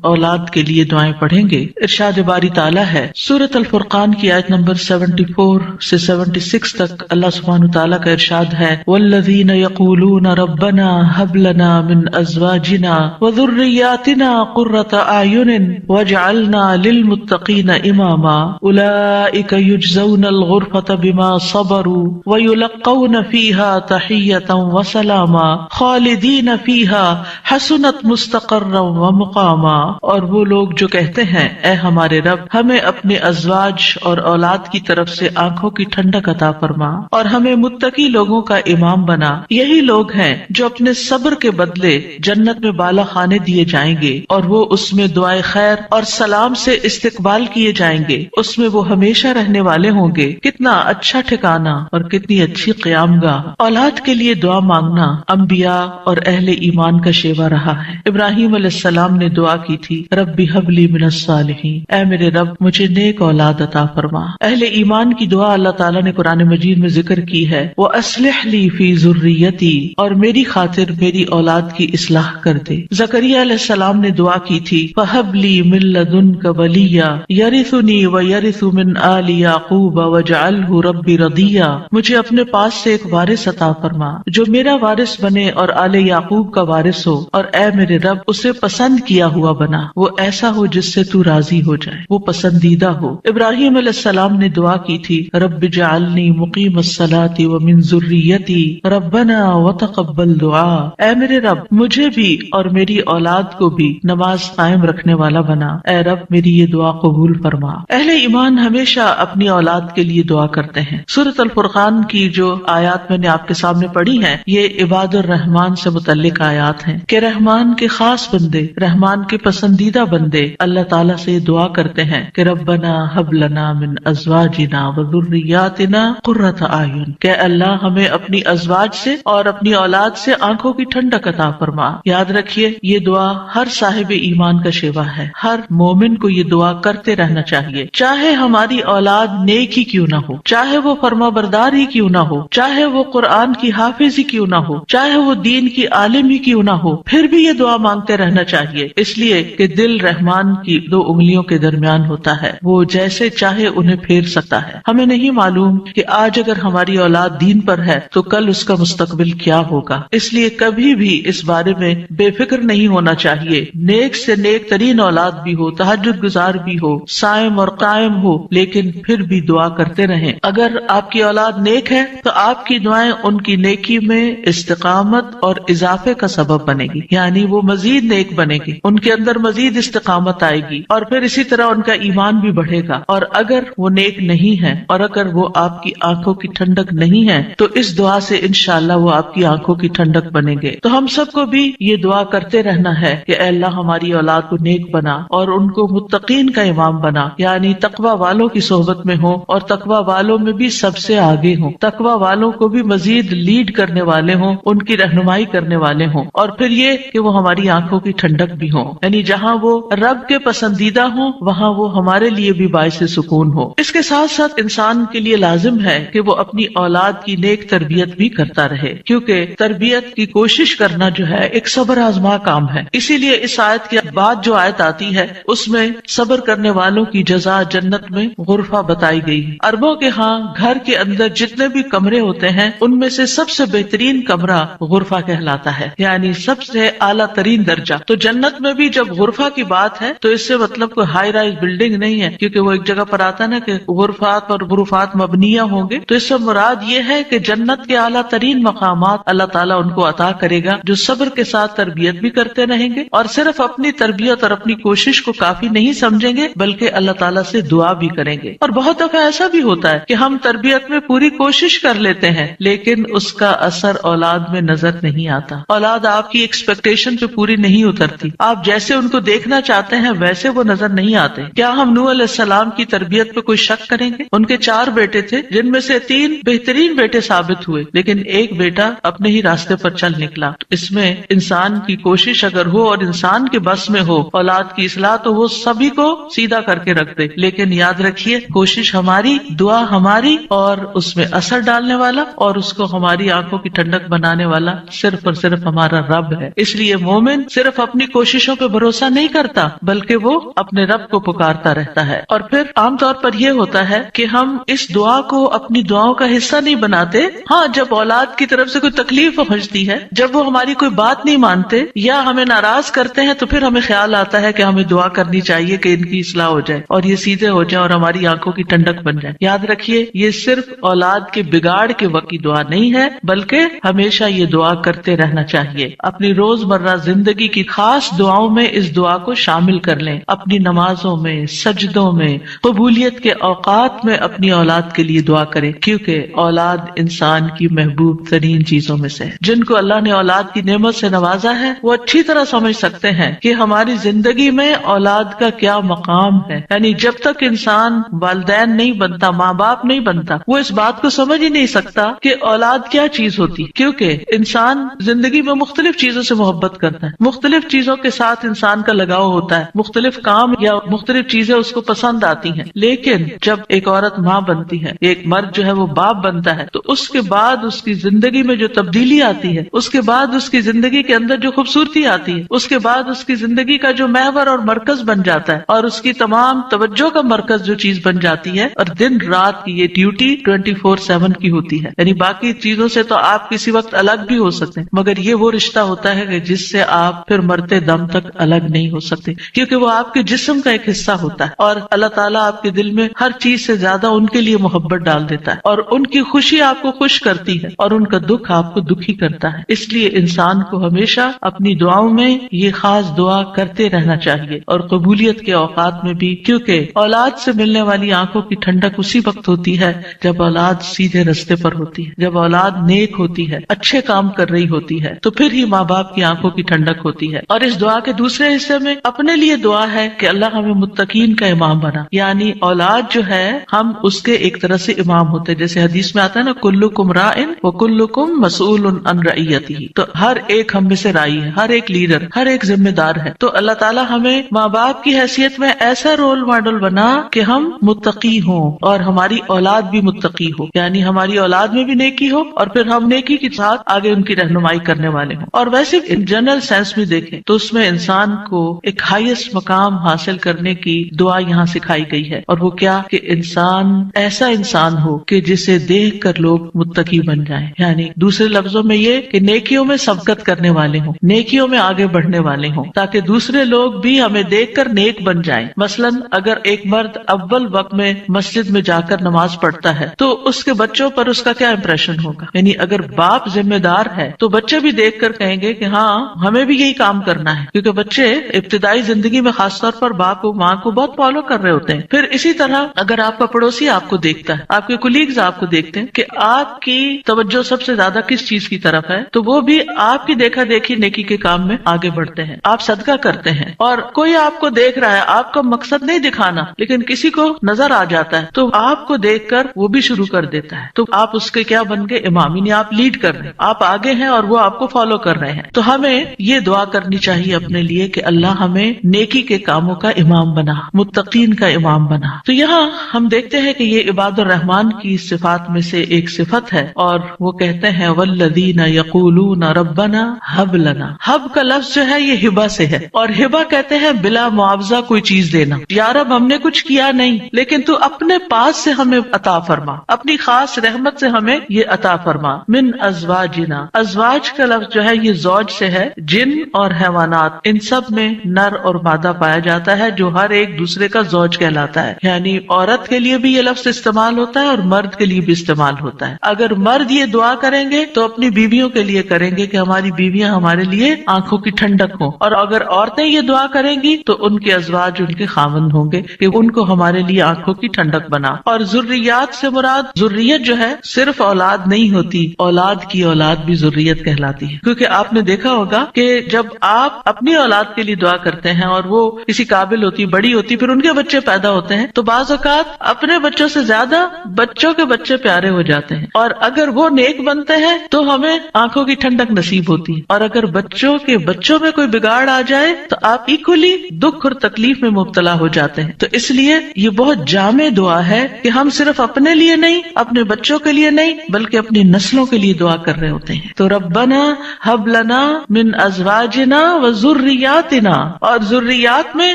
اولاد کے لیے دعائیں پڑھیں گے. ارشاد باری تعالیٰ ہے سورۃ الفرقان کی آیت نمبر 74 سے 76 تک اللہ سبحانہ تعالیٰ کا ارشاد ہے والذین یقولون ربنا هب لنا من ازواجنا وذریاتنا قرۃ اعین واجعلنا للمتقین اماما اولئک یجزون الغرفۃ بما صبروا ویلقون فیہا تحیۃ وسلاما خالدین فیہا حسنت مستقرا ومقاما. اور وہ لوگ جو کہتے ہیں اے ہمارے رب ہمیں اپنے ازواج اور اولاد کی طرف سے آنکھوں کی ٹھنڈک عطا فرما اور ہمیں متقی لوگوں کا امام بنا. یہی لوگ ہیں جو اپنے صبر کے بدلے جنت میں بالا خانے دیے جائیں گے اور وہ اس میں دعائے خیر اور سلام سے استقبال کیے جائیں گے. اس میں وہ ہمیشہ رہنے والے ہوں گے. کتنا اچھا ٹھکانہ اور کتنی اچھی قیام گاہ. اولاد کے لیے دعا مانگنا انبیاء اور اہل ایمان کا شیوا رہا ہے. ابراہیم علیہ السلام نے دعا کی تھی ربی ہب لی من الصالحین، اے میرے رب مجھے نیک اولاد عطا فرما. اہل ایمان کی دعا اللہ تعالیٰ نے قرآن مجید میں ذکر کی ہے وَأَصْلِحْ لِي فِي ذُرِّيَّتِي، اور میری خاطر میری اولاد کی اصلاح کر دے. زکریا علیہ السلام نے دعا کی تھی فَهَبْ لِي مِن لَّدُنْكَ وَلِيًّا يَرِثُنِي وَيَرِثُ مِنْ آلِ يَعْقُوبَ وَاجْعَلْهُ رَبِّ رَضِيًّا، مجھے اپنے پاس سے ایک وارث عطا فرما جو میرا وارث بنے اور آل یعقوب کا وارث ہو، اور اے میرے رب اسے پسند کیا ہوا بنا، وہ ایسا ہو جس سے تو راضی ہو جائے، وہ پسندیدہ ہو. ابراہیم علیہ السلام نے دعا کی تھی رب اجعلنی مقیم الصلاۃ ومن ذریتی ربنا وتقبل دعا، اے میرے رب مجھے بھی اور میری اولاد کو بھی نماز قائم رکھنے والا بنا، اے رب میری یہ دعا قبول فرما. اہل ایمان ہمیشہ اپنی اولاد کے لیے دعا کرتے ہیں. سورۃ الفرقان کی جو آیات میں نے آپ کے سامنے پڑھی ہیں یہ عباد الرحمان سے متعلق آیات ہیں کہ رحمان کے خاص بندے، رحمان کے پسندیدہ بندے اللہ تعالیٰ سے دعا کرتے ہیں کہ ربنا ہب لنا من ازواجنا وذریاتنا قرۃ اعین، کہ اللہ ہمیں اپنی ازواج سے اور اپنی اولاد سے آنکھوں کی ٹھنڈک عطا فرما. یاد رکھیے یہ دعا ہر صاحب ایمان کا شیوا ہے. ہر مومن کو یہ دعا کرتے رہنا چاہیے، چاہے ہماری اولاد نیک ہی کیوں نہ ہو، چاہے وہ فرما بردار ہی کیوں نہ ہو، چاہے وہ قرآن کی حافظ ہی کیوں نہ ہو، چاہے وہ دین کی عالم ہی کیوں نہ ہو، پھر بھی یہ دعا مانگتے رہنا چاہیے. اس لیے کہ دل رحمان کی دو انگلیوں کے درمیان ہوتا ہے، وہ جیسے چاہے انہیں پھیر سکتا ہے. ہمیں نہیں معلوم کہ آج اگر ہماری اولاد دین پر ہے تو کل اس کا مستقبل کیا ہوگا. اس لیے کبھی بھی اس بارے میں بے فکر نہیں ہونا چاہیے. نیک سے نیک ترین اولاد بھی ہو، تہجد گزار بھی ہو، صائم اور قائم ہو، لیکن پھر بھی دعا کرتے رہیں. اگر آپ کی اولاد نیک ہے تو آپ کی دعائیں ان کی نیکی میں استقامت اور اضافے کا سبب بنے گی، یعنی وہ مزید نیک بنے گی، ان کے اندر مزید استقامت آئے گی اور پھر اسی طرح ان کا ایمان بھی بڑھے گا. اور اگر وہ نیک نہیں ہے اور اگر وہ آپ کی آنکھوں کی ٹھنڈک نہیں ہے تو اس دعا سے انشاءاللہ وہ آپ کی آنکھوں کی ٹھنڈک بنیں گے. تو ہم سب کو بھی یہ دعا کرتے رہنا ہے کہ اے اللہ ہماری اولاد کو نیک بنا اور ان کو متقین کا امام بنا، یعنی تقوی والوں کی صحبت میں ہوں اور تقوی والوں میں بھی سب سے آگے ہوں، تقوی والوں کو بھی مزید لیڈ کرنے والے ہوں، ان کی رہنمائی کرنے والے ہوں. اور پھر یہ کہ وہ ہماری آنکھوں کی ٹھنڈک بھی ہوں، یعنی جہاں وہ رب کے پسندیدہ ہوں وہاں وہ ہمارے لیے بھی باعث سکون ہو. اس کے ساتھ ساتھ انسان کے لیے لازم ہے کہ وہ اپنی اولاد کی نیک تربیت بھی کرتا رہے، کیونکہ تربیت کی کوشش کرنا جو ہے ایک صبر آزما کام ہے. اسی لیے اس آیت کے بعد جو آیت آتی ہے اس میں صبر کرنے والوں کی جزا جنت میں غرفہ بتائی گئی ہے. عربوں کے ہاں گھر کے اندر جتنے بھی کمرے ہوتے ہیں ان میں سے سب سے بہترین کمرہ غرفہ کہلاتا ہے، یعنی سب سے اعلیٰ ترین درجہ. تو جنت میں بھی جب غرفہ کی بات ہے تو اس سے مطلب کوئی ہائی رائز بلڈنگ نہیں ہے، کیونکہ وہ ایک جگہ پر آتا نا کہ غرفات اور غرفات مبنیہ ہوں گے. تو اس سے مراد یہ ہے کہ جنت کے اعلیٰ ترین مقامات اللہ تعالیٰ ان کو عطا کرے گا جو صبر کے ساتھ تربیت بھی کرتے رہیں گے اور صرف اپنی تربیت اور اپنی کوشش کو کافی نہیں سمجھیں گے بلکہ اللہ تعالیٰ سے دعا بھی کریں گے. اور بہت دفعہ ایسا بھی ہوتا ہے کہ ہم تربیت میں پوری کوشش کر لیتے ہیں لیکن اس کا اثر اولاد میں نظر نہیں آتا. اولاد آپ کی ایکسپیکٹیشن پہ پوری نہیں اترتی، آپ جیسے ان کو دیکھنا چاہتے ہیں ویسے وہ نظر نہیں آتے. کیا ہم نوح علیہ السلام کی تربیت پہ کوئی شک کریں گے؟ ان کے 4 بیٹے تھے جن میں سے 3 بہترین بیٹے ثابت ہوئے لیکن ایک بیٹا اپنے ہی راستے پر چل نکلا. اس میں انسان کی کوشش اگر ہو اور انسان کے بس میں ہو اولاد کی اصلاح تو وہ سبھی کو سیدھا کر کے رکھ دے. لیکن یاد رکھیے کوشش ہماری، دعا ہماری، اور اس میں اثر ڈالنے والا اور اس کو ہماری آنکھوں کی ٹھنڈک بنانے والا صرف اور صرف ہمارا رب ہے. اس لیے مومن صرف اپنی کوششوں پہ بھروسہ بھروسہ نہیں کرتا بلکہ وہ اپنے رب کو پکارتا رہتا ہے. اور پھر عام طور پر یہ ہوتا ہے کہ ہم اس دعا کو اپنی دعاؤں کا حصہ نہیں بناتے. ہاں، جب اولاد کی طرف سے کوئی تکلیف پہنچتی ہے، جب وہ ہماری کوئی بات نہیں مانتے یا ہمیں ناراض کرتے ہیں، تو پھر ہمیں خیال آتا ہے کہ ہمیں دعا کرنی چاہیے کہ ان کی اصلاح ہو جائے اور یہ سیدھے ہو جائیں اور ہماری آنکھوں کی ٹھنڈک بن جائے. یاد رکھیے، یہ صرف اولاد کے بگاڑ کے وقت کی دعا نہیں ہے بلکہ ہمیشہ یہ دعا کرتے رہنا چاہیے. اپنی روزمرہ زندگی کی خاص دعاؤں میں اس دعا کو شامل کر لیں. اپنی نمازوں میں، سجدوں میں، قبولیت کے اوقات میں اپنی اولاد کے لیے دعا کریں، کیونکہ اولاد انسان کی محبوب ترین چیزوں میں سے ہے. جن کو اللہ نے اولاد کی نعمت سے نوازا ہے وہ اچھی طرح سمجھ سکتے ہیں کہ ہماری زندگی میں اولاد کا کیا مقام ہے. یعنی جب تک انسان والدین نہیں بنتا، ماں باپ نہیں بنتا، وہ اس بات کو سمجھ ہی نہیں سکتا کہ اولاد کیا چیز ہوتی. کیونکہ انسان زندگی میں مختلف چیزوں سے محبت کرتا ہے، مختلف چیزوں کے ساتھ انسان کا لگاؤ ہوتا ہے، مختلف کام یا مختلف چیزیں اس کو پسند آتی ہیں. لیکن جب ایک عورت ماں بنتی ہے، ایک مرد جو ہے وہ باپ بنتا ہے، تو اس کے بعد اس کی زندگی میں جو تبدیلی آتی ہے، اس کے بعد اس کی زندگی کے اندر جو خوبصورتی آتی ہے، اس کے بعد اس کی زندگی کا جو محور اور مرکز بن جاتا ہے اور اس کی تمام توجہ کا مرکز جو چیز بن جاتی ہے، اور دن رات کی یہ ڈیوٹی 24/7 کی ہوتی ہے. یعنی باقی چیزوں سے تو آپ کسی وقت الگ بھی ہو سکتے ہیں، مگر یہ وہ رشتہ ہوتا ہے کہ جس سے آپ پھر مرتے دم تک الگ نہیں ہو سکتے، کیونکہ وہ آپ کے جسم کا ایک حصہ ہوتا ہے. اور اللہ تعالیٰ آپ کے دل میں ہر چیز سے زیادہ ان کے لیے محبت ڈال دیتا ہے، اور ان کی خوشی آپ کو خوش کرتی ہے اور ان کا دکھ آپ کو دکھی کرتا ہے. اس لیے انسان کو ہمیشہ اپنی دعاؤں میں یہ خاص دعا کرتے رہنا چاہیے، اور قبولیت کے اوقات میں بھی، کیونکہ اولاد سے ملنے والی آنکھوں کی ٹھنڈک اسی وقت ہوتی ہے جب اولاد سیدھے رستے پر ہوتی ہے، جب اولاد نیک ہوتی ہے، اچھے کام کر رہی ہوتی ہے، تو پھر ہی ماں باپ کی آنکھوں کی ٹھنڈک ہوتی ہے. اور اس دعا کے دوسرے حصے میں اپنے لیے دعا ہے کہ اللہ ہمیں متقین کا امام بنا. یعنی اولاد جو ہے، ہم اس کے ایک طرح سے امام ہوتے ہیں. جیسے حدیث میں آتا ہے نا، کلکم راعٍ وکلکم مسئول عن رعیتہ، تو ہر ایک ہم میں سے راعی ہے، ہر ایک لیڈر، ہر ایک ذمہ دار ہے. تو اللہ تعالیٰ ہمیں ماں باپ کی حیثیت میں ایسا رول ماڈل بنا کہ ہم متقی ہوں اور ہماری اولاد بھی متقی ہو. یعنی ہماری اولاد میں بھی نیکی ہو اور پھر ہم نیکی کے ساتھ آگے ان کی رہنمائی کرنے والے ہوں. اور ویسے جنرل سینس میں دیکھیں تو اس میں انسان کو ایک ہائیسٹ مقام حاصل کرنے کی دعا یہاں سکھائی گئی ہے، اور وہ کیا کہ انسان ایسا انسان ہو کہ جسے دیکھ کر لوگ متقی بن جائیں. یعنی دوسرے لفظوں میں یہ کہ نیکیوں میں سبقت کرنے والے ہوں، نیکیوں میں آگے بڑھنے والے ہوں، تاکہ دوسرے لوگ بھی ہمیں دیکھ کر نیک بن جائیں. مثلا اگر ایک مرد اول وقت میں مسجد میں جا کر نماز پڑھتا ہے تو اس کے بچوں پر اس کا کیا امپریشن ہوگا. یعنی اگر باپ ذمہ دار ہے تو بچے بھی دیکھ کر کہیں گے کہ ہاں ہمیں بھی یہی کام کرنا ہے، کیونکہ بچے ابتدائی زندگی میں خاص طور پر باپ کو ماں کو بہت فالو کر رہے ہوتے ہیں. پھر اسی طرح اگر آپ کا پڑوسی آپ کو دیکھتا ہے، آپ کے کولیگز آپ کو دیکھتے ہیں کہ آپ کی توجہ سب سے زیادہ کس چیز کی طرف ہے، تو وہ بھی آپ کی دیکھا دیکھی نیکی کے کام میں آگے بڑھتے ہیں. آپ صدقہ کرتے ہیں اور کوئی آپ کو دیکھ رہا ہے، آپ کا مقصد نہیں دکھانا، لیکن کسی کو نظر آ جاتا ہے تو آپ کو دیکھ کر وہ بھی شروع کر دیتا ہے، تو آپ اس کے کیا بن گئے؟ امام. یعنی آپ لیڈ کر رہے ہیں، آپ آگے ہیں اور وہ آپ کو فالو کر رہے ہیں. تو ہمیں یہ دعا کرنی چاہیے اپنے لیے کہ اللہ ہمیں نیکی کے کاموں کا امام بنا، متقین کا امام بنا. تو یہاں ہم دیکھتے ہیں کہ یہ عباد الرحمن کی صفات میں سے ایک صفت ہے، اور وہ کہتے ہیں والذین یقولون ربنا ہب لنا. ہب کا لفظ جو ہے یہ ہبہ سے ہے، اور ہبہ کہتے ہیں بلا معاوضہ کوئی چیز دینا. یا رب ہم نے کچھ کیا نہیں، لیکن تو اپنے پاس سے ہمیں عطا فرما، اپنی خاص رحمت سے ہمیں یہ عطا فرما. من ازواجنا، ازواج کا لفظ جو ہے یہ زوج سے ہے. جن اور حیوانات ان سب میں نر اور مادہ پایا جاتا ہے جو ہر ایک دوسرے کا زوج کہلاتا ہے. یعنی عورت کے لیے بھی یہ لفظ استعمال ہوتا ہے اور مرد کے لیے بھی استعمال ہوتا ہے. اگر مرد یہ دعا کریں گے تو اپنی بیویوں کے لیے کریں گے کہ ہماری بیویاں ہمارے لیے آنکھوں کی ٹھنڈک ہوں، اور اگر عورتیں یہ دعا کریں گی تو ان کے ازواج ان کے خاوند ہوں گے کہ ان کو ہمارے لیے آنکھوں کی ٹھنڈک بنا. اور ذریات سے مراد ذریت جو ہے صرف اولاد نہیں ہوتی، اولاد کی اولاد بھی ذریت کہلاتی ہے. کیونکہ آپ نے دیکھا ہوگا کہ جب آپ اپنی اولاد کے لیے دعا کرتے ہیں اور وہ کسی قابل ہوتی، بڑی ہوتی، پھر ان کے بچے پیدا ہوتے ہیں، تو بعض اوقات اپنے بچوں سے زیادہ بچوں کے بچے پیارے ہو جاتے ہیں. اور اگر وہ نیک بنتے ہیں تو ہمیں آنکھوں کی ٹھنڈک نصیب ہوتی ہے، اور اگر بچوں کے بچوں میں کوئی بگاڑ آ جائے تو آپ ایکولی دکھ اور تکلیف میں مبتلا ہو جاتے ہیں. تو اس لیے یہ بہت جامع دعا ہے کہ ہم صرف اپنے لیے نہیں، اپنے بچوں کے لیے نہیں، بلکہ اپنی نسلوں کے لیے دعا کر رہے ہوتے ہیں. تو ربنا ہب لنا من ازواجنا و ذریاتنا ذریاتنا، اور ذریات میں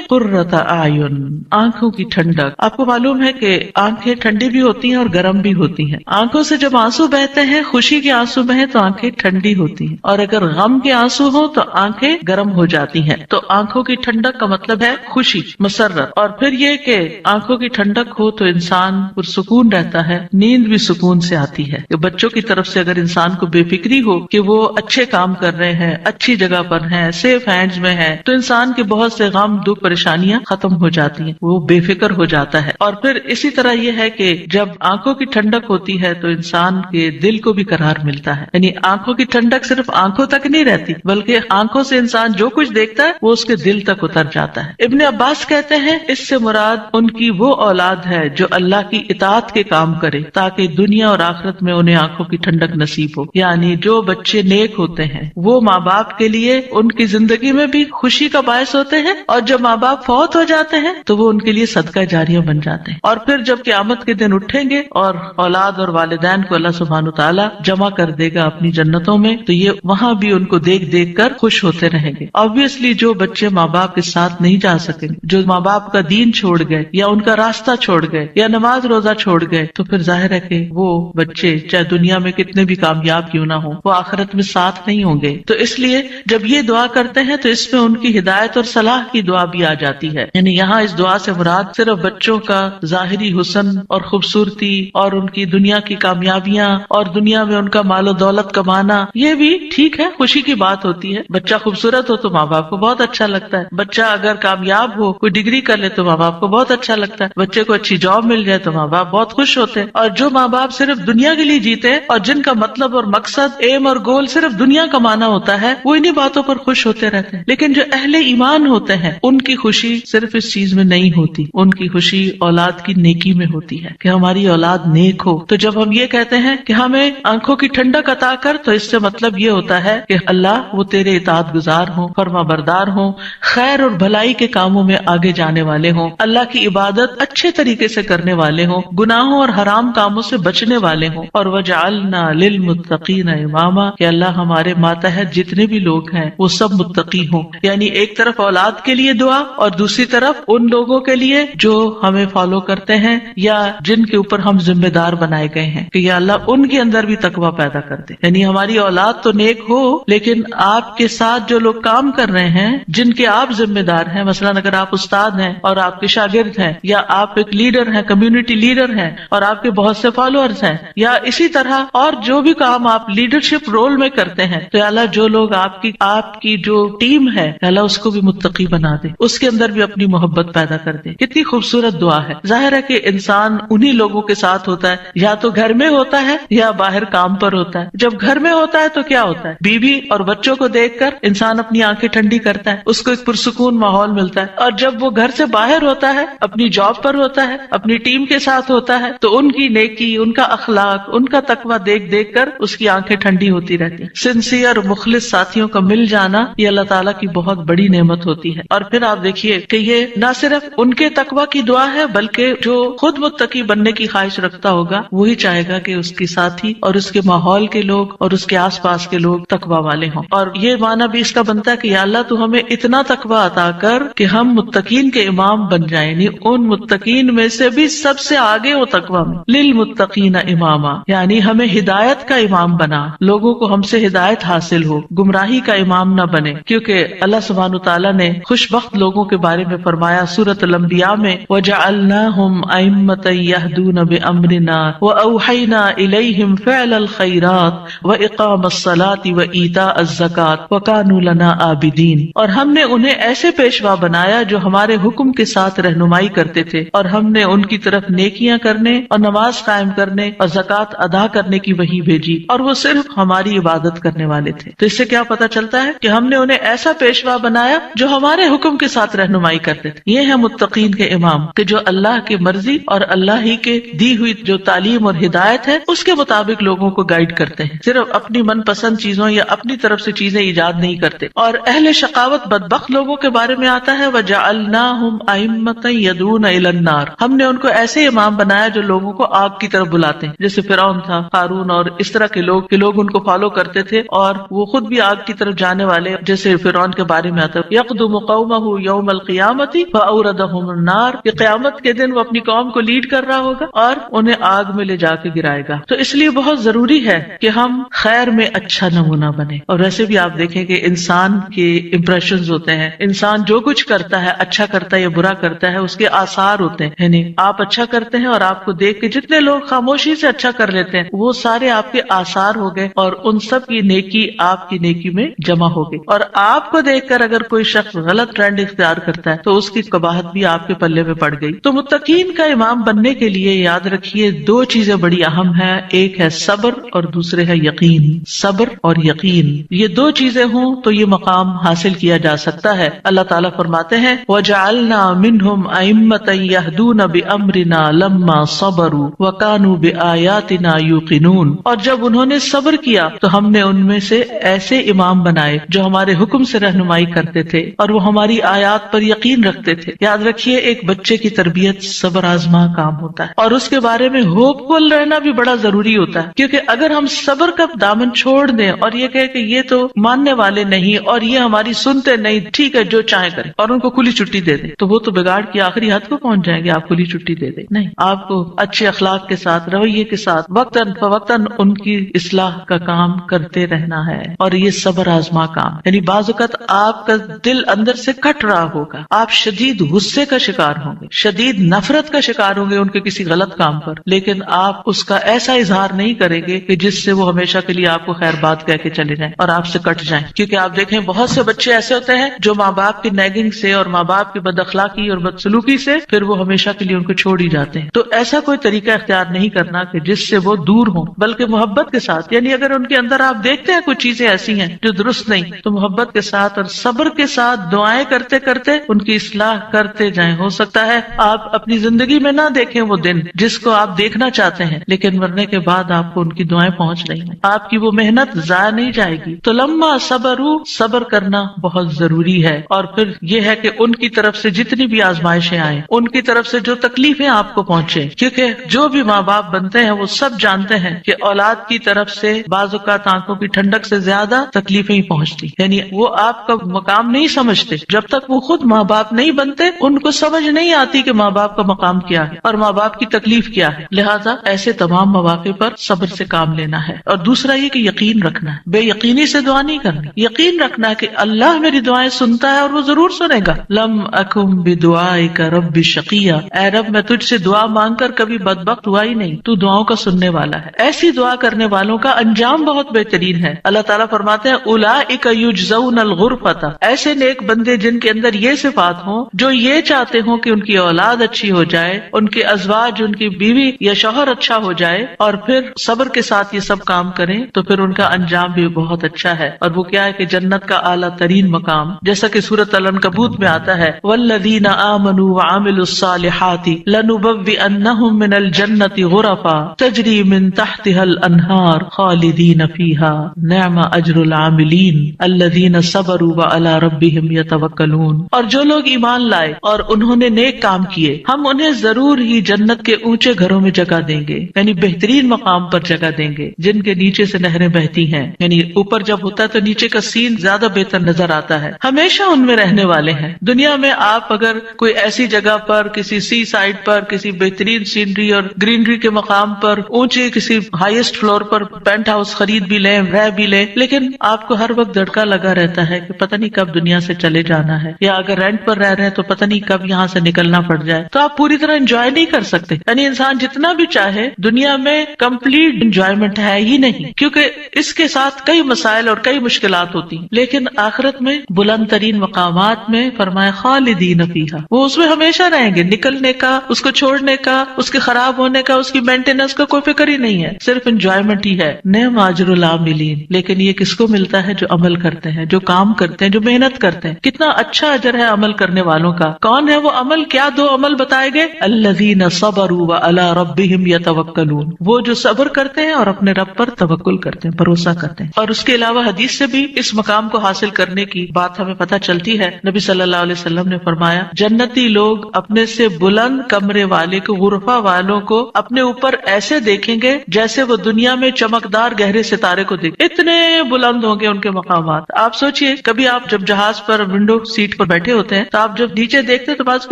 قرۃ اعین، آنکھوں کی ٹھنڈک۔ آپ کو معلوم ہے کہ آنکھیں ٹھنڈی بھی ہوتی ہیں اور گرم بھی ہوتی ہیں۔ آنکھوں سے جب آنسو بہتے ہیں، خوشی کے آنسو بہیں تو آنکھیں ٹھنڈی ہوتی ہیں، اور اگر غم کے آنسو ہوں تو آنکھیں گرم ہو جاتی ہیں۔ تو آنکھوں کی ٹھنڈک کا مطلب ہے خوشی، مسرت، اور پھر یہ کہ آنکھوں کی ٹھنڈک ہو تو انسان پرسکون رہتا ہے، نیند بھی سکون سے آتی ہے۔ کہ بچوں کی طرف سے اگر انسان کو بے فکری ہو کہ وہ اچھے کام کر رہے ہیں، اچھی جگہ پر ہیں، سیف ہینڈز میں ہیں، تو انسان کے بہت سے غم، دکھ، پریشانیاں ختم ہو جاتی ہیں، وہ بے فکر ہو جاتا ہے۔ اور پھر اسی طرح یہ ہے کہ جب آنکھوں کی ٹھنڈک ہوتی ہے تو انسان کے دل کو بھی قرار ملتا ہے۔ یعنی آنکھوں کی ٹھنڈک صرف آنکھوں تک نہیں رہتی، بلکہ آنکھوں سے انسان جو کچھ دیکھتا ہے وہ اس کے دل تک اتر جاتا ہے۔ ابن عباس کہتے ہیں اس سے مراد ان کی وہ اولاد ہے جو اللہ کی اطاعت کے کام کرے تاکہ دنیا اور آخرت میں انہیں آنکھوں کی ٹھنڈک نصیب ہو۔ یعنی جو بچے نیک ہوتے ہیں وہ ماں باپ کے لیے ان کی زندگی میں بھی خوشی کا باعث ہوتے ہیں، اور جب ماں باپ فوت ہو جاتے ہیں تو وہ ان کے لیے صدقہ جاریہ بن جاتے ہیں۔ اور پھر جب قیامت کے دن اٹھیں گے اور اولاد اور والدین کو اللہ سبحانہ وتعالی جمع کر دے گا اپنی جنتوں میں، تو یہ وہاں بھی ان کو دیکھ دیکھ کر خوش ہوتے رہیں گے۔ obviously جو بچے ماں باپ کے ساتھ نہیں جا سکیں، جو ماں باپ کا دین چھوڑ گئے یا ان کا راستہ چھوڑ گئے یا نماز روزہ چھوڑ گئے، تو پھر ظاہر ہے کہ وہ بچے چاہے دنیا میں کتنے بھی کامیاب کیوں نہ ہوں، وہ آخرت میں ساتھ نہیں ہوں گے۔ تو اس لیے جب یہ دعا کرتے ہیں تو اس میں ان کی ہدایت اور صلاح کی دعا بھی آ جاتی ہے۔ یعنی یہاں اس دعا سے مراد صرف بچوں کا ظاہری حسن اور خوبصورتی اور ان کی دنیا کی کامیابیاں اور دنیا میں ان کا مال و دولت کمانا، یہ بھی ٹھیک ہے، خوشی کی بات ہوتی ہے۔ بچہ خوبصورت ہو تو ماں باپ کو بہت اچھا لگتا ہے، بچہ اگر کامیاب ہو، کوئی ڈگری کر لے تو ماں باپ کو بہت اچھا لگتا ہے، بچے کو اچھی جاب مل جائے تو ماں باپ بہت خوش ہوتے ہیں۔ اور جو ماں باپ صرف دنیا کے لیے جیتے اور جن کا مطلب اور مقصد، ایم اور گول صرف دنیا کمانا ہوتا ہے، وہ انہی باتوں پر خوش ہوتے رہتے ہیں۔ لیکن جو اہل ایمان ہوتے ہیں ان کی خوشی صرف اس چیز میں نہیں ہوتی، ان کی خوشی اولاد کی نیکی میں ہوتی ہے کہ ہماری اولاد نیک ہو۔ تو جب ہم یہ کہتے ہیں کہ ہمیں آنکھوں کی ٹھنڈک عطا کر، تو اس سے مطلب یہ ہوتا ہے کہ اللہ وہ تیرے اطاعت گزار ہوں، فرما بردار ہوں، خیر اور بھلائی کے کاموں میں آگے جانے والے ہوں، اللہ کی عبادت اچھے طریقے سے کرنے والے ہوں، گناہوں اور حرام کاموں سے بچنے والے ہوں، اور وجعلنا للمتقین اماما، کہ اللہ ہمارے ماتحت جتنے بھی لوگ ہیں وہ سب متقی ہوں۔ یعنی ایک طرف اولاد کے لیے دعا اور دوسری طرف ان لوگوں کے لیے جو ہمیں فالو کرتے ہیں یا جن کے اوپر ہم ذمہ دار بنائے گئے ہیں، کہ یا اللہ ان کے اندر بھی تقویٰ پیدا کر دے۔ یعنی ہماری اولاد تو نیک ہو، لیکن آپ کے ساتھ جو لوگ کام کر رہے ہیں، جن کے آپ ذمہ دار ہیں، مثلاً اگر آپ استاد ہیں اور آپ کے شاگرد ہیں، یا آپ ایک لیڈر ہیں، کمیونٹی لیڈر ہیں اور آپ کے بہت سے فالوورز ہیں، یا اسی طرح اور جو بھی کام آپ لیڈرشپ رول میں کرتے ہیں، تو یا اللہ جو لوگ آپ کی جو ٹیم ہے، یا اللہ اس کو بھی متقی بنا دے، اس کے اندر بھی اپنی محبت پیدا کر دے۔ کتنی خوبصورت دعا ہے۔ ظاہر ہے کہ انسان انہی لوگوں کے ساتھ ہوتا ہے، یا تو گھر میں ہوتا ہے یا باہر کام پر ہوتا ہے۔ جب گھر میں ہوتا ہے تو کیا ہوتا ہے، بیوی اور بچوں کو دیکھ کر انسان اپنی آنکھیں ٹھنڈی کرتا ہے، اس کو ایک پرسکون ماحول ملتا ہے۔ اور جب وہ گھر سے باہر ہوتا ہے، اپنی جاب پر ہوتا ہے، اپنی ٹیم کے ساتھ ہوتا ہے، تو ان کی نیکی، ان کا اخلاق، ان کا تقویٰ دیکھ دیکھ کر اس کی آنکھیں ٹھنڈی ہوتی رہتی۔ سنسیئر مخلص ساتھیوں کا مل جانا یہ اللہ تعالیٰ کی بہت بڑی نعمت ہوتی ہے۔ اور پھر آپ دیکھیے کہ یہ نہ صرف ان کے تقویٰ کی دعا ہے، بلکہ جو خود متقی بننے کی خواہش رکھتا ہوگا وہی چاہے گا کہ اس کے ساتھی اور اس کے ماحول کے لوگ اور اس کے آس پاس کے لوگ تقویٰ والے ہوں۔ اور یہ معنی بھی اس کا بنتا ہے کہ یا اللہ تو ہمیں اتنا تقویٰ عطا کر کہ ہم متقین کے امام بن جائیں، یعنی ان متقین میں سے بھی سب سے آگے ہو تقویٰ میں۔ للمتقین اماما، یعنی ہمیں ہدایت کا امام بنا، لوگوں کو ہم سے ہدایت حاصل ہو، گمراہی کا امام نہ بنے۔ کیونکہ اللہ سبحانہ تعالیٰ نے خوش بخت لوگوں کے بارے میں فرمایا سورۃ الانبیاء میں، وَجَعَلْنَاهُمْ أَئِمَّةً يَهْدُونَ بِأَمْرِنَا وَأَوْحَيْنَا إِلَيْهِمْ فِعْلَ الْخَيْرَاتِ وَإِقَامَ الصَّلَاةِ وَإِيتَاءَ الزَّكَاةِ وَكَانُوا لَنَا عَابِدِينَ، اور ہم نے انہیں ایسے پیشوا بنایا جو ہمارے حکم کے ساتھ رہنمائی کرتے تھے، اور ہم نے ان کی طرف نیکیاں کرنے اور نماز قائم کرنے اور زکوٰۃ ادا کرنے کی وحی بھیجی، اور وہ صرف ہماری عبادت کرنے والے تھے۔ تو اس سے کیا پتہ چلتا ہے کہ ہم نے انہیں ایسا پیشوا بنایا جو ہمارے حکم کے ساتھ رہنمائی کرتے تھے۔ یہ ہے متقین کے امام، کہ جو اللہ کی مرضی اور اللہ ہی کے دی ہوئی جو تعلیم اور ہدایت ہے اس کے مطابق لوگوں کو گائیڈ کرتے ہیں، صرف اپنی من پسند چیزوں یا اپنی طرف سے چیزیں ایجاد نہیں کرتے۔ اور اہل شقاوت بدبخت لوگوں کے بارے میں آتا ہے وَجَعَلْنَاهُمْ أَئِمَّةً يَدْعُونَ إِلَى النَّارِ، ہم نے ان کو ایسے امام بنایا جو لوگوں کو آگ کی طرف بلاتے ہیں، جیسے فرعون تھا، قارون اور اس طرح کے لوگ کہ لوگ ان کو فالو کرتے تھے اور وہ خود بھی آگ کی طرف جانے والے، جیسے فرعون کے بارے میں آتا ہے یقدم قومہ یوم القیامۃ فاوردہم النار، کہ قیامت کے دن وہ اپنی قوم کو لیڈ کر رہا ہوگا اور انہیں آگ میں لے جا کے گرائے گا. تو اس لیے بہت ضروری ہے کہ ہم خیر میں اچھا نمونہ بنے. اور ویسے بھی آپ دیکھیں کہ انسان کے امپریشنز ہوتے ہیں، انسان جو کچھ کرتا ہے اچھا کرتا ہے یا برا کرتا ہے اس کے آثار ہوتے ہیں. یعنی آپ اچھا کرتے ہیں اور آپ کو دیکھ کے جتنے لوگ خاموشی سے اچھا کر لیتے ہیں وہ سارے آپ کے آثار ہو گئے اور ان سب کی نیکی آپ کی نیکی میں جمع ہو گئی. اور آپ کو دیکھ کر اگر کوئی شخص غلط ٹرینڈ اختیار کرتا ہے تو اس کی قباحت بھی آپ کے پلے میں پڑ گئی. تو متقین کا امام بننے کے لیے یاد رکھیے دو چیزیں بڑی اہم ہیں، ایک ہے صبر اور دوسرے ہے یقین. صبر اور یقین، یہ دو چیزیں ہوں تو یہ مقام حاصل کیا جا سکتا ہے. اللہ تعالیٰ فرماتے ہیں وَجَعَلْنَا مِنْهُمْ أَئِمَّةً يَهْدُونَ بِأَمْرِنَا لَمَّا صَبَرُوا وَكَانُوا بِآيَاتِنَا يُوقِنُونَ، اور جب انہوں نے صبر کیا تو ہم نے ان میں سے ایسے امام بنائے جو ہمارے حکم سے رہنمائی کرتے تھے اور وہ ہماری آیات پر یقین رکھتے تھے. یاد رکھیے ایک بچے کی تربیت صبر آزما کام ہوتا ہے اور اس کے بارے میں ہوپ فل رہنا بھی بڑا ضروری ہوتا ہے، کیونکہ اگر ہم صبر کا دامن چھوڑ دیں اور یہ کہے کہ یہ تو ماننے والے نہیں اور یہ ہماری سنتے نہیں، ٹھیک ہے جو چاہیں کریں، اور ان کو کھلی چھٹی دے دیں تو وہ تو بگاڑ کی آخری حد کو پہنچ جائیں گے. آپ کھلی چھٹی دے دیں نہیں، آپ کو اچھے اخلاق کے ساتھ رویے کے ساتھ وقتاً فوقتاً ان کی اصلاح کا کام کرتے رہنا ہے. اور یہ صبر آزما کام، یعنی بعض اوقات آپ کا دل اندر سے کٹ رہا ہوگا، آپ شدید غصے کا شکار ہوں گے، شدید نفرت کا شکار ہوں گے ان کے کسی غلط کام پر، لیکن آپ اس کا ایسا اظہار نہیں کریں گے کہ جس سے وہ ہمیشہ کے لیے آپ کو خیر بات کہہ کے چلے جائیں اور آپ سے کٹ جائیں. کیونکہ آپ دیکھیں بہت سے بچے ایسے ہوتے ہیں جو ماں باپ کی نیگنگ سے اور ماں باپ کی بد اخلاقی اور بدسلوکی سے پھر وہ ہمیشہ کے لیے ان کو چھوڑ ہی جاتے ہیں. تو ایسا کوئی طریقہ اختیار نہیں کرنا کہ جس سے وہ دور ہوں، بلکہ محبت کے ساتھ، یعنی اگر ان کے اندر آپ دیکھتے ہیں کچھ چیزیں ایسی ہیں جو درست نہیں تو محبت کے ساتھ اور صبر کے ساتھ دعائیں کرتے کرتے ان کی اصلاح کرتے جائیں. ہو سکتا ہے آپ اپنی زندگی میں نہ دیکھیں وہ دن جس کو آپ دیکھنا چاہتے ہیں، لیکن مرنے کے بعد آپ کو ان کی دعائیں پہنچ رہی ہیں، آپ کی وہ محنت ضائع نہیں جائے گی. تو لما صبروا، صبر کرنا بہت ضروری ہے. اور پھر یہ ہے کہ ان کی طرف سے جتنی بھی آزمائشیں آئیں، ان کی طرف سے جو تکلیفیں آپ کو پہنچے، کیونکہ جو بھی ماں باپ بنتے ہیں وہ سب جانتے ہیں کہ اولاد کی طرف سے بعض اوقات آنکھوں کی ٹھنڈک سے زیادہ تکلیفیں ہی پہنچتی، یعنی وہ آپ کا مقام نہیں سمجھتے جب تک وہ خود ماں باپ نہیں بنتے. ان کو سمجھ نہیں آتی کہ ماں باپ کا مقام کیا ہے اور ماں باپ کی تکلیف کیا ہے. لہٰذا ایسے تمام مواقع پر صبر سے کام لینا ہے. اور دوسرا یہ کہ یقین رکھنا ہے، بے یقینی سے دعا نہیں کرنی، یقین رکھنا ہے کہ اللہ میری دعائیں سنتا ہے اور وہ ضرور سنے گا. لم اکم بدعائک رب شقیا، اے رب میں تجھ سے دعا مانگ کر کبھی بدبخت ہوا ہی نہیں، تو دعاؤں کا سننے والا ہے. ایسی دعا کرنے والوں کا انجام بہت بہترین ہے. اللہ تعالیٰ فرماتے ہیں اولئک یجزون الغرفۃ، ایسے نیک بندے جن کے اندر یہ صفات ہوں، جو یہ چاہتے ہوں کہ ان کی اولاد اچھی ہو جائے، ان کے ازواج، ان کی بیوی یا شوہر اچھا ہو جائے، اور پھر صبر کے ساتھ یہ سب کام کریں تو پھر ان کا انجام بھی بہت اچھا ہے. اور وہ کیا ہے کہ جنت کا اعلیٰ ترین مقام، جیسا کہ سورۃ العنکبوت میں آتا ہے والذین آمنوا وعملوا الصالحات لنبوئنہم من الجنۃ غرفا تجری من تحتها الانہار خالدین فیہا نعم اجر العاملین الذین صبروا وعلی ربہم یتوکلون. اور جو لوگ ایمان لائے اور انہوں نے نیک کام کیے، ہم انہیں ضرور ہی جنت کے اونچے گھروں میں جگہ دیں گے، یعنی بہترین مقام پر جگہ دیں گے جن کے نیچے سے نہریں بہتی ہیں. یعنی اوپر جب ہوتا ہے تو نیچے کا سین زیادہ بہتر نظر آتا ہے. ہمیشہ ان میں رہنے والے ہیں. دنیا میں آپ اگر کوئی ایسی جگہ پر، کسی سی سائڈ پر، کسی بہترین سینری اور گرینری کے مقام پر، اونچے کسی ہائیسٹ فلور پر پینٹ ہاؤس خرید بھی لیں، رہ بھی لیں، لیکن آپ کو ہر وقت دھڑکا لگا رہتا ہے کہ پتہ نہیں کب دنیا سے چلے جانا ہے، یا اگر رینٹ پر رہ رہے ہیں تو پتہ نہیں کب یہاں سے نکلنا پڑ جائے. تو آپ پوری طرح انجوائے نہیں کر سکتے. یعنی انسان جتنا بھی چاہے دنیا میں کمپلیٹ انجوائمنٹ ہے ہی نہیں، کیونکہ اس کے ساتھ کئی مسائل اور کئی مشکلات ہوتی ہیں. لیکن آخرت میں بلند ترین مقامات میں فرمایا خالدین فیہا، وہ اس میں ہمیشہ رہیں گے. نکلنے کا، اس کو چھوڑنے کا، اس کے خراب ہونے کا، اس کی مینٹیننس کا کوئی فکر ہی نہیں ہے، صرف انجوائمنٹ ہی ہے. نعم اجر العاملین، لیکن یہ کس کو ملتا ہے؟ جو عمل کرتے ہیں، جو کام کرتے ہیں، جو محنت کرتے ہیں. کتنا اچھا اجر ہے عمل کرنے والوں کا. کون ہے وہ عمل؟ کیا دو عمل بتائے گئے؟ الذین صبروا وعلی ربہم یتوکلون، وہ جو صبر کرتے ہیں اور اپنے رب پر توکل کرتے ہیں، بھروسہ کرتے ہیں. اور اس کے علاوہ حدیث سے بھی اس مقام کو حاصل کرنے کی بات ہمیں پتہ چلتی ہے. نبی صلی اللہ علیہ وسلم نے فرمایا جنتی لوگ اپنے سے بلند کمرے والے کو، غرفہ والوں کو اپنے اوپر ایسے دیکھیں گے جیسے وہ دنیا میں چمکدار گہرے ستارے کو دیکھ. اتنے بلند ہوں گے ان کے مقامات. آپ سوچئے کبھی بھی آپ جب جہاز پر ونڈو سیٹ پر بیٹھے ہوتے ہیں تو آپ جب نیچے دیکھتے ہیں تو بعض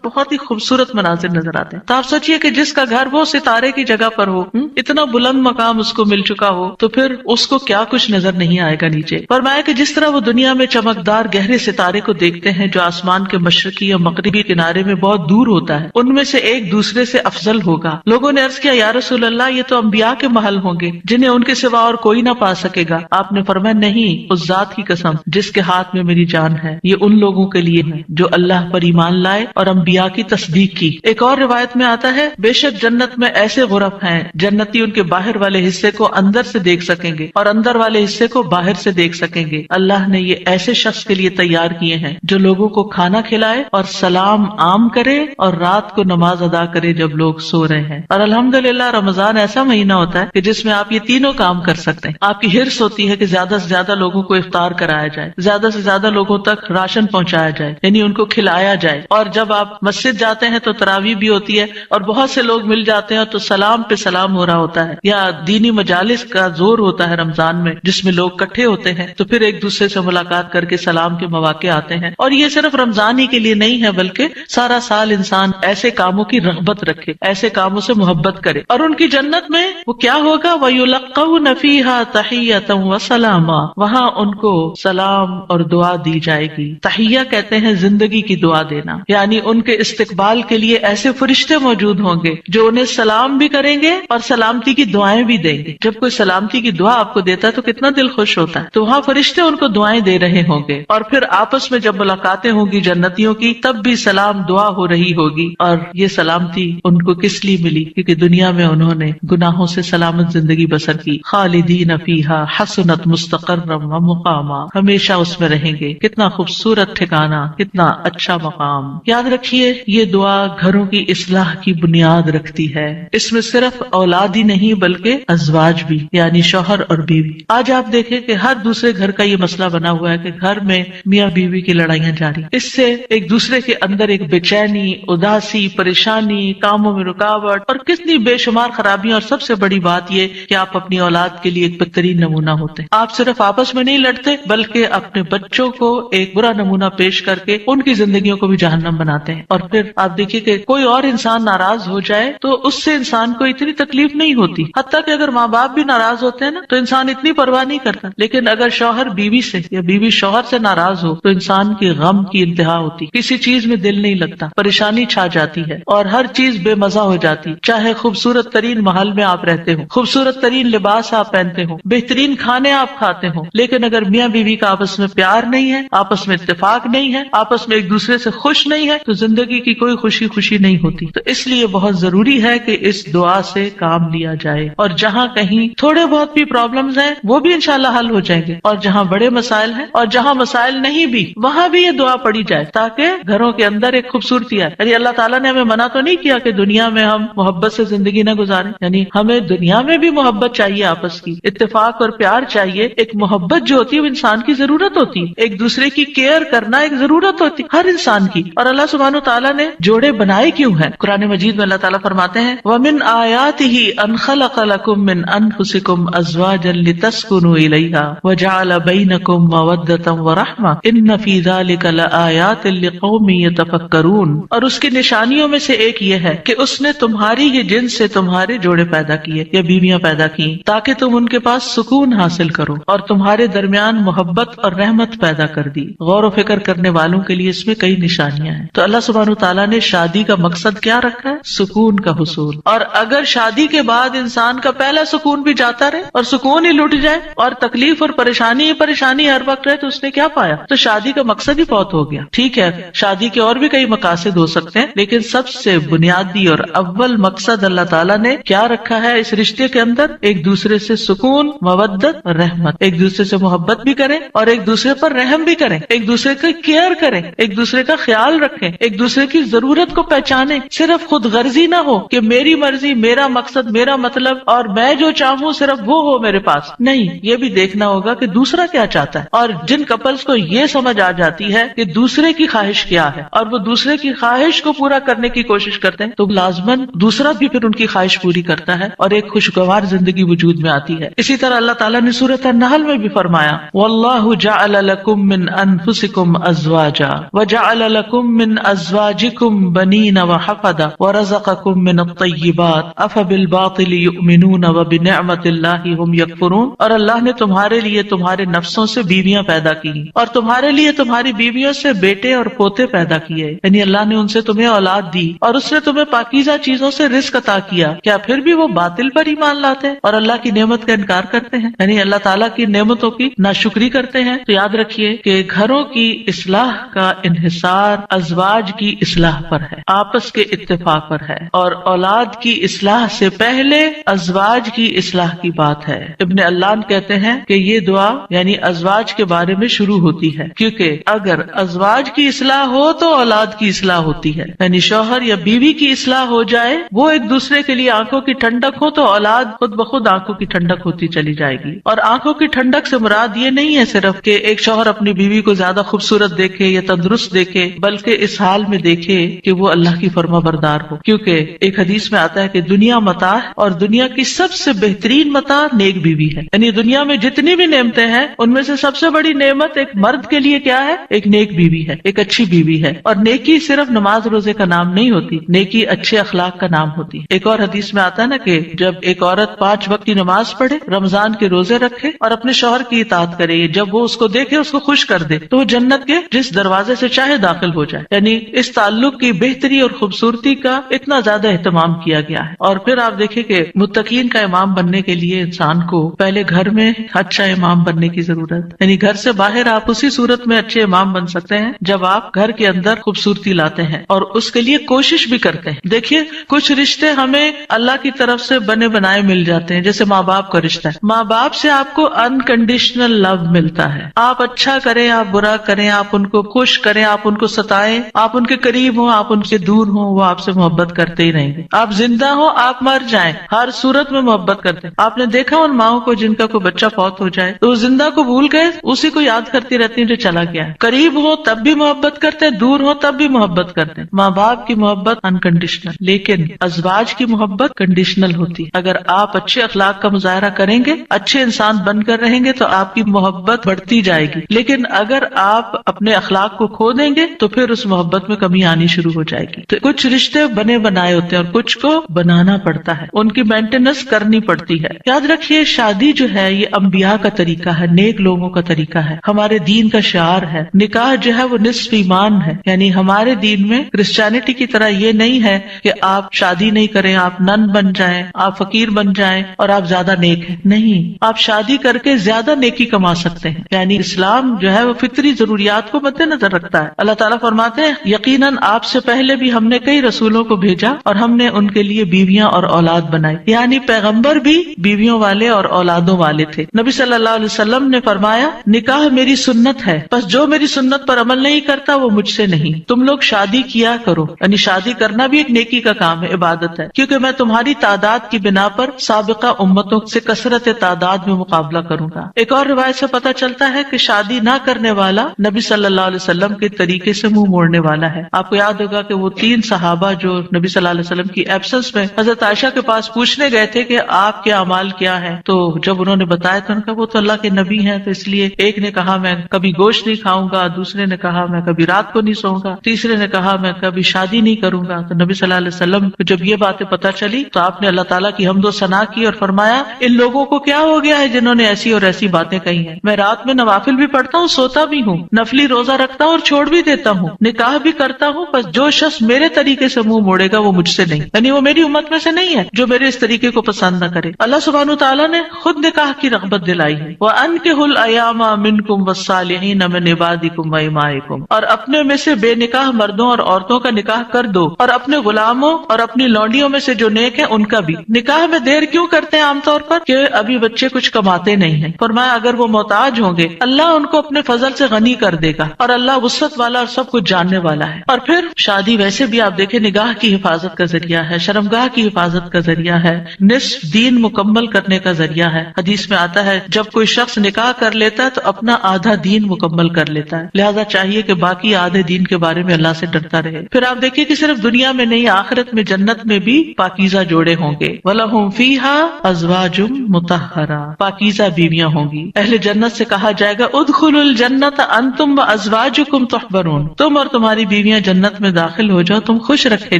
بہت ہی خوبصورت مناظر نظر آتے ہیں. تو آپ سوچئے کہ جس کا گھر وہ ستارے کی جگہ پر ہو, اتنا بلند مقام اس کو مل چکا ہو, تو پھر اس کو کیا کچھ نظر نہیں آئے گا نیچے. فرمایا کہ جس طرح وہ دنیا میں چمکدار گہرے ستارے کو دیکھتے ہیں جو آسمان کے مشرقی یا مغربی کنارے میں بہت دور ہوتا ہے, ان میں سے ایک دوسرے سے افضل ہوگا. لوگوں نے عرض کیا یا رسول اللہ, یہ تو انبیاء کے محل ہوں گے جنہیں ان کے سوا اور کوئی نہ پا سکے گا. آپ نے فرمایا نہیں, اس ذات کی قسم جس کے ہاتھ میں میری جان ہے, یہ ان لوگوں کے لیے ہے جو اللہ پر ایمان لائے اور انبیاء کی تصدیق کی. ایک اور روایت میں آتا ہے بے شک جنت میں ایسے غرف ہیں جنتی ان کے باہر والے حصے کو اندر سے دیکھ سکیں گے اور اندر والے حصے کو باہر سے دیکھ سکیں گے. اللہ نے یہ ایسے شخص کے لیے تیار کیے ہیں جو لوگوں کو کھانا کھلائے اور سلام عام کرے اور رات کو نماز ادا کرے جب لوگ سو رہے ہیں. اور الحمدللہ رمضان ایسا مہینہ ہوتا ہے کہ جس میں آپ یہ تینوں کام کر سکتے ہیں. آپ کی ہرس ہوتی ہے کہ زیادہ سے زیادہ لوگوں کو افطار کرایا جائے, زیادہ سے زیادہ لوگوں تک راشن پہنچایا جائے, یعنی ان کو کھلایا جائے. اور جب آپ مسجد جاتے ہیں تو تراویح بھی ہوتی ہے اور بہت سے لوگ مل جاتے ہیں تو سلام پہ سلام ہو رہا ہوتا ہے. یا دینی مجالس کا زور ہوتا ہے رمضان میں جس میں لوگ اکٹھے ہوتے ہیں تو پھر ایک دوسرے سے ملاقات کر کے سلام کے مواقع آتے ہیں. اور یہ صرف رمضان ہی کے لیے نہیں ہے بلکہ سارا سال انسان ایسے کاموں کی رغبت رکھے, ایسے کاموں سے محبت کرے. اور ان کی جنت میں وہ کیا ہوگا, وَيُلَقَّوْنَ فِيهَا تَحِيَّةً وَسَلَامًا, وہاں ان کو سلام اور دعا دی جائے گی. تحیہ کہتے ہیں زندگی کی دعا دینا, یعنی ان کے استقبال کے لیے ایسے فرشتے موجود ہوں گے جو انہیں سلام بھی کریں گے اور سلامتی کی دعائیں بھی دیں گے. جب کوئی سلامتی کی دعا آپ کو دیتا ہے تو کتنا دل خوش ہوتا ہے. تو وہاں فرشتے ان کو دعائیں دے رہے ہوں گے اور پھر آپس میں جب ملاقاتیں ہوں گی جنتیوں کی تب بھی سلام دعا ہو رہی ہوگی. اور یہ سلامتی ان کو کس لیے ملی, کیونکہ دنیا میں انہوں نے گناہوں سے سلامت زندگی بسر کی. خالدین فیہا حسنت مستقرا و مقاما, ہمیشہ اس میں رہیں گے. کتنا خوبصورت ٹھکانہ, کتنا اچھا مقام. یاد رکھیے یہ دعا گھروں کی اصلاح کی بنیاد رکھتی ہے. اس میں صرف اولاد ہی نہیں بلکہ ازواج بھی, یعنی شوہر اور بیوی. آج آپ دیکھیں کہ ہر دوسرے گھر کا یہ مسئلہ بنا ہوا ہے کہ گھر میں میاں بیوی کی لڑائیاں جاری. اس سے ایک دوسرے کے اندر ایک بے چینی, اداسی, پریشانی, کاموں میں رکاوٹ اور کتنی بے شمار خرابیاں. اور سب سے بڑی بات یہ کہ آپ اپنی اولاد کے لیے ایک بہترین نمونہ ہوتے ہیں. آپ صرف آپس میں نہیں لڑتے بلکہ اپنے بچوں کو ایک برا نمونہ پیش کر کے ان کی زندگیوں کو بھی جہنم بناتے ہیں. اور پھر آپ دیکھیے کہ کوئی اور انسان ناراض ہو جائے تو اس سے انسان کو اتنی تکلیف نہیں ہوتی, حتیٰ کہ اگر ماں باپ بھی ناراض ہوتے ہیں نا تو انسان اتنی پرواہ نہیں کرتا. لیکن اگر شوہر بیوی سے یا بیوی شوہر سے ناراض ہو تو انسان کی غم کی انتہا ہوتی, کسی چیز میں دل نہیں لگتا, پریشانی چھا جاتی ہے اور ہر چیز بے مزہ ہو جاتی. چاہے خوبصورت ترین محل میں آپ رہتے ہو, خوبصورت ترین لباس آپ پہنتے ہو, بہترین کھانے آپ کھاتے ہو, لیکن اگر میاں بیوی کا آپس میں پیار نہیں ہے, آپس میں اتفاق نہیں ہے, آپس میں ایک دوسرے سے خوش نہیں ہے تو زندگی کی کوئی خوشی نہیں ہوتی. تو اس لیے بہت ضروری ہے کہ اس دعا سے کام لیا جائے. اور جہاں کہیں تھوڑے بہت بھی پرابلمز ہیں وہ بھی انشاءاللہ حل ہو جائیں گے, اور جہاں بڑے مسائل ہیں اور جہاں مسائل نہیں بھی وہاں بھی یہ دعا پڑھی جائے تاکہ گھروں کے اندر ایک خوبصورتی آئے. یعنی اللہ تعالیٰ نے ہمیں منع تو نہیں کیا کہ دنیا میں ہم محبت سے زندگی نہ گزاریں, یعنی ہمیں دنیا میں بھی محبت چاہیے, آپس کی اتفاق اور پیار چاہیے. ایک محبت جو ہوتی ہے وہ انسان کی ضرورت ہوتی ہے, ایک دوسرے کی کیئر کرنا ایک ضرورت ہوتی ہے ہر انسان کی. اور اللہ سبحانہ و تعالیٰ نے جوڑے بنائے کیوں ہیں؟ قرآن مجید میں اللہ تعالیٰ فرماتے ہیں وَمِنْ آيَاتِهِ أَنْ خَلَقَ لَكُم مِّنْ أَنفُسِكُمْ أَزْوَاجًا لِتَسْكُنُوا إِلَيْهَا وَجَعَلَ بَيْنَكُم مَّوَدَّةً وَرَحْمَةً إِنَّ فِي ذَلِكَ لَآيَاتٍ لِقَوْمٍ يَتَفَكَّرُونَ. اور اس کی نشانیوں میں سے ایک یہ ہے کہ اس نے تمہاری ہی جنس سے تمہارے جوڑے پیدا کیے یا بیویاں پیدا کی تاکہ تم ان کے پاس سکون حاصل کرو, اور تمہارے درمیان محبت اور رحمت پیدا کر دی. غور و فکر کرنے والوں کے لیے اس میں کئی نشانیاں ہیں. تو اللہ سبحانہ تعالیٰ نے شادی کا مقصد کیا رکھا ہے؟ سکون کا حصول. اور اگر شادی کے بعد انسان کا پہلا سکون بھی جاتا رہے اور سکون ہی لٹ جائے اور تکلیف اور پریشانی ہر وقت رہے تو اس نے کیا پایا؟ تو شادی کا مقصد ہی بہت ہو گیا. ٹھیک ہے شادی کے اور بھی کئی مقاصد ہو سکتے ہیں لیکن سب سے بنیادی اور اول مقصد اللہ تعالیٰ نے کیا رکھا ہے اس رشتے کے اندر؟ ایک دوسرے سے سکون, مودت اور رحمت. ایک دوسرے سے محبت بھی کریں اور ایک دوسرے پر رحم بھی کریں, ایک دوسرے کی کیئر کریں, ایک دوسرے کا خیال رکھیں, ایک دوسرے کی ضرورت کو پہچانیں. صرف خود غرضی نہ ہو کہ میری مرضی, میرا مقصد, میرا مطلب اور میں جو چاہوں صرف وہ ہو میرے پاس. نہیں, یہ بھی دیکھنا ہوگا کہ دوسرا کیا چاہتا ہے. اور جن کپلز کو یہ سمجھ آ جاتی ہے کہ دوسرے کی خواہش کیا ہے اور وہ دوسرے کی خواہش کو پورا کرنے کی کوشش کرتے ہیں تو لازماً دوسرا بھی پھر ان کی خواہش پوری کرتا ہے اور ایک خوشگوار زندگی وجود میں آتی ہے. اسی طرح اللہ تعالیٰ نے سورۃ النحل میں بھی فرمایا وَاللَّهُ جَعَلَ لكم من أنفسكم أزواجا وجعل لكم من أزواجكم بنين وحفدا ورزقكم من الطيبات أفبالباطل يؤمنون وبنعمة الله هم يكفرون. اور اللہ نے تمہارے لیے تمہارے نفسوں سے بیویاں پیدا کی اور تمہارے لیے تمہاری بیویوں سے بیٹے اور پوتے پیدا کیے، یعنی اللہ نے ان سے تمہیں اولاد دی اور اس نے تمہیں پاکیزہ چیزوں سے رزق عطا کیا. کیا پھر بھی وہ باطل پر ایمان لاتے ہیں اور اللہ کی نعمت کا انکار کرتے ہیں، یعنی اللہ تعالیٰ کی نعمتوں کی ناشکری کرتے ہیں؟ تو یاد رکھیے کہ گھروں کی اصلاح کا انحصار ازواج کی اصلاح پر ہے، آپس کے اتفاق پر ہے، اور اولاد کی اصلاح سے پہلے ازواج کی اصلاح کی بات ہے. ابن علان کہتے ہیں کہ یہ دعا یعنی ازواج کے بارے میں شروع ہوتی ہے، کیونکہ اگر ازواج کی اصلاح ہو تو اولاد کی اصلاح ہوتی ہے، یعنی شوہر یا بیوی کی اصلاح ہو جائے، وہ ایک دوسرے کے لیے آنکھوں کی ٹھنڈک ہو تو اولاد خود بخود آنکھوں کی ٹھنڈک ہوتی چلی جائے گی. اور آنکھوں کی ٹھنڈک سے مراد یہ نہیں ہے صرف کہ ایک شوہر اپنی بیوی کو زیادہ خوبصورت دیکھے یا تندرست دیکھے، بلکہ اس حال میں دیکھے کہ وہ اللہ کی فرما بردار ہو. کیونکہ ایک حدیث میں آتا ہے کہ دنیا متاع اور دنیا کی سب سے بہترین متاع نیک بیوی ہے، یعنی دنیا میں جتنی بھی نعمتیں ہیں ان میں سے سب سے بڑی نعمت ایک مرد کے لیے کیا ہے؟ ایک نیک بیوی ہے، ایک اچھی بیوی ہے. اور نیکی صرف نماز روزے کا نام نہیں ہوتی، نیکی اچھے اخلاق کا نام ہوتی. ایک اور حدیث میں آتا ہے نا کہ جب ایک عورت 5 وقت کی نماز پڑھے، رمضان کے روزے رکھے اور اپنے شوہر کی اطاعت کرے، جب وہ اس کو دیکھے اس کو خوش کر دے تو وہ جنت کے جس دروازے سے چاہے داخل ہو جائے. یعنی اس تعلق کی بہتری اور خوبصورتی کا اتنا زیادہ اہتمام کیا گیا ہے. اور پھر آپ دیکھیں کہ متقین کا امام بننے کے لیے انسان کو پہلے گھر میں اچھا امام بننے کی ضرورت، یعنی گھر سے باہر آپ اسی صورت میں اچھے امام بن سکتے ہیں جب آپ گھر کے اندر خوبصورتی لاتے ہیں اور اس کے لیے کوشش بھی کرتے ہیں. دیکھیے کچھ رشتے ہمیں اللہ کی طرف سے بنے بنائے مل جاتے ہیں، جیسے ماں باپ کا رشتہ ہے. ماں باپ سے آپ کو انکنڈیشنل لو ملتا ہے، آپ اچھا کریں آپ برا کریں، آپ ان کو خوش کریں آپ ان کو ستائیں، آپ ان کے قریب ہوں آپ ان سے دور ہوں، وہ آپ سے محبت کرتے ہی رہیں گے. آپ زندہ ہوں آپ مر جائیں، ہر صورت میں محبت کرتے ہیں. آپ نے دیکھا ان ماؤں کو جن کا کوئی بچہ فوت ہو جائے تو وہ زندہ کو بھول گئے، اسی کو یاد کرتی رہتی ہیں جو چلا گیا ہے. قریب ہو تب بھی محبت کرتے ہیں، دور ہو تب بھی محبت کرتے ہیں. ماں باپ کی محبت انکنڈیشنل، لیکن ازواج کی محبت کنڈیشنل ہوتی ہے. اگر آپ اچھے اخلاق کا مظاہرہ کریں گے، اچھے انسان بن کر رہیں گے تو آپ کی محبت بڑھتی جائے گی. لیکن اگر آپ اپنے اخلاق کو کھو دیں گے تو پھر اس محبت میں کمی آنی شروع ہو جائے گی. تو کچھ رشتے بنے بنائے ہوتے ہیں اور کچھ کو بنانا پڑتا ہے، ان کی مینٹیننس کرنی پڑتی ہے. یاد رکھیے شادی جو ہے یہ انبیاء کا طریقہ ہے، نیک لوگوں کا طریقہ ہے، ہمارے دین کا شعار ہے. نکاح جو ہے وہ نصف ایمان ہے، یعنی ہمارے دین میں کرسچینٹی کی طرح یہ نہیں ہے کہ آپ شادی نہیں کریں، آپ نن بن جائیں، آپ فقیر بن جائیں اور آپ زیادہ نیک ہیں. نہیں، آپ شادی کر کے زیادہ نیکی کما سکتے ہیں. یعنی اسلام جو ہے وہ فطری ضروریات کو مد نظر رکھتا ہے. اللہ تعالیٰ فرماتے ہیں یقیناً آپ سے پہلے بھی ہم نے کئی رسولوں کو بھیجا اور ہم نے ان کے لیے بیویاں اور اولاد بنائی. یعنی پیغمبر بھی بیویوں والے اور اولادوں والے تھے. نبی صلی اللہ علیہ وسلم نے فرمایا نکاح میری سنت ہے، بس جو میری سنت پر عمل نہیں کرتا وہ مجھ سے نہیں. تم لوگ شادی کیا کرو، یعنی شادی کرنا بھی ایک نیکی کا کام ہے، عبادت ہے، کیونکہ میں تمہاری تعداد کی بنا پر سابقہ امتوں سے کثرت تعداد میں مقابلہ کروں گا. ایک اور روایت سے پتہ چلتا ہے کہ شادی نہ کرنے والا نبی صلی اللہ علیہ وسلم کے طریقے سے منہ موڑنے والا ہے. آپ کو یاد ہوگا کہ وہ 3 صحابہ جو نبی صلی اللہ علیہ وسلم کی ایبسنس میں حضرت عائشہ کے پاس پوچھنے گئے تھے کہ آپ کے اعمال کیا ہیں، تو جب انہوں نے بتایا تو انہوں نے کہا وہ تو اللہ کے نبی ہیں، تو اس لیے ایک نے کہا میں کبھی گوشت نہیں کھاؤں گا، دوسرے نے کہا میں کبھی رات کو نہیں سوؤں گا، تیسرے نے کہا میں کبھی شادی نہیں کروں گا. تو نبی صلی اللہ علیہ وسلم کو جب یہ باتیں پتہ چلی تو آپ نے اللہ تعالیٰ کی حمد و ثنا کی اور فرمایا ان لوگوں کو کیا ہو گیا ہے جنہوں نے ایسی اور ایسی باتیں کہی ہیں. میں رات میں نوافل بھی پڑھتا ہوں، سوتا بھی ہوں، نفلی روزہ رکھتا ہوں اور چھوڑ بھی دیتا ہوں، نکاح بھی کرتا ہوں، بس جو شخص میرے طریقے سے منہ موڑے گا وہ مجھ سے نہیں، یعنی وہ میری امت میں سے نہیں ہے جو میرے اس طریقے کو پسند نہ کرے. اللہ سبحانہ تعالیٰ نے خود نکاح کی رغبت دلائی ہے. وَأَنكِحُوا الْأَيَامَ مِنكُمْ وَالصَّالِحِينَ مِنْ عِبَادِكُمْ وَإِمَائِكُمْ، اور اپنے میں سے بے نکاح مردوں اور عورتوں کا نکاح کر دو، اور اپنے غلاموں اور اپنی لونڈیوں میں سے جو نیک ہیں ان کا بھی. نکاح میں دیر کیوں کرتے ہیں عام طور پر؟ کہ ابھی بچے کچھ کماتے نہیں ہیں. فرمایا اگر وہ محتاج ہوں گے اللہ ان کو اپنے فضل سے غنی کر دے گا، اور اللہ وسعت والا اور سب کچھ جاننے والا ہے. اور پھر شادی ویسے بھی آپ دیکھیں نگاہ کی حفاظت کا ذریعہ ہے، شرمگاہ کی حفاظت کا ذریعہ ہے، نصف دین مکمل کرنے کا ذریعہ ہے. حدیث میں آتا ہے جب کوئی شخص نکاح کر لیتا ہے تو اپنا آدھا دین مکمل کر لیتا ہے، لہذا چاہیے کہ باقی آدھے دین کے بارے میں اللہ سے ڈرتا رہے. پھر آپ دیکھیے کہ صرف دنیا میں نہیں آخرت میں جنت میں بھی پاکیزہ جوڑے ہوں گے. وَلَهُمْ فِيهَا أَزْوَاجٌ مُطَهَّرَةٌ، پاکیزہ بیویاں ہوں گی. اہل جنت سے کہا جائے گا ادخلوا الجنۃ انتم وازواجکم تحبرون، تم اور تمہاری بیویاں جنت میں داخل ہو جاؤ، تم خوش رکھے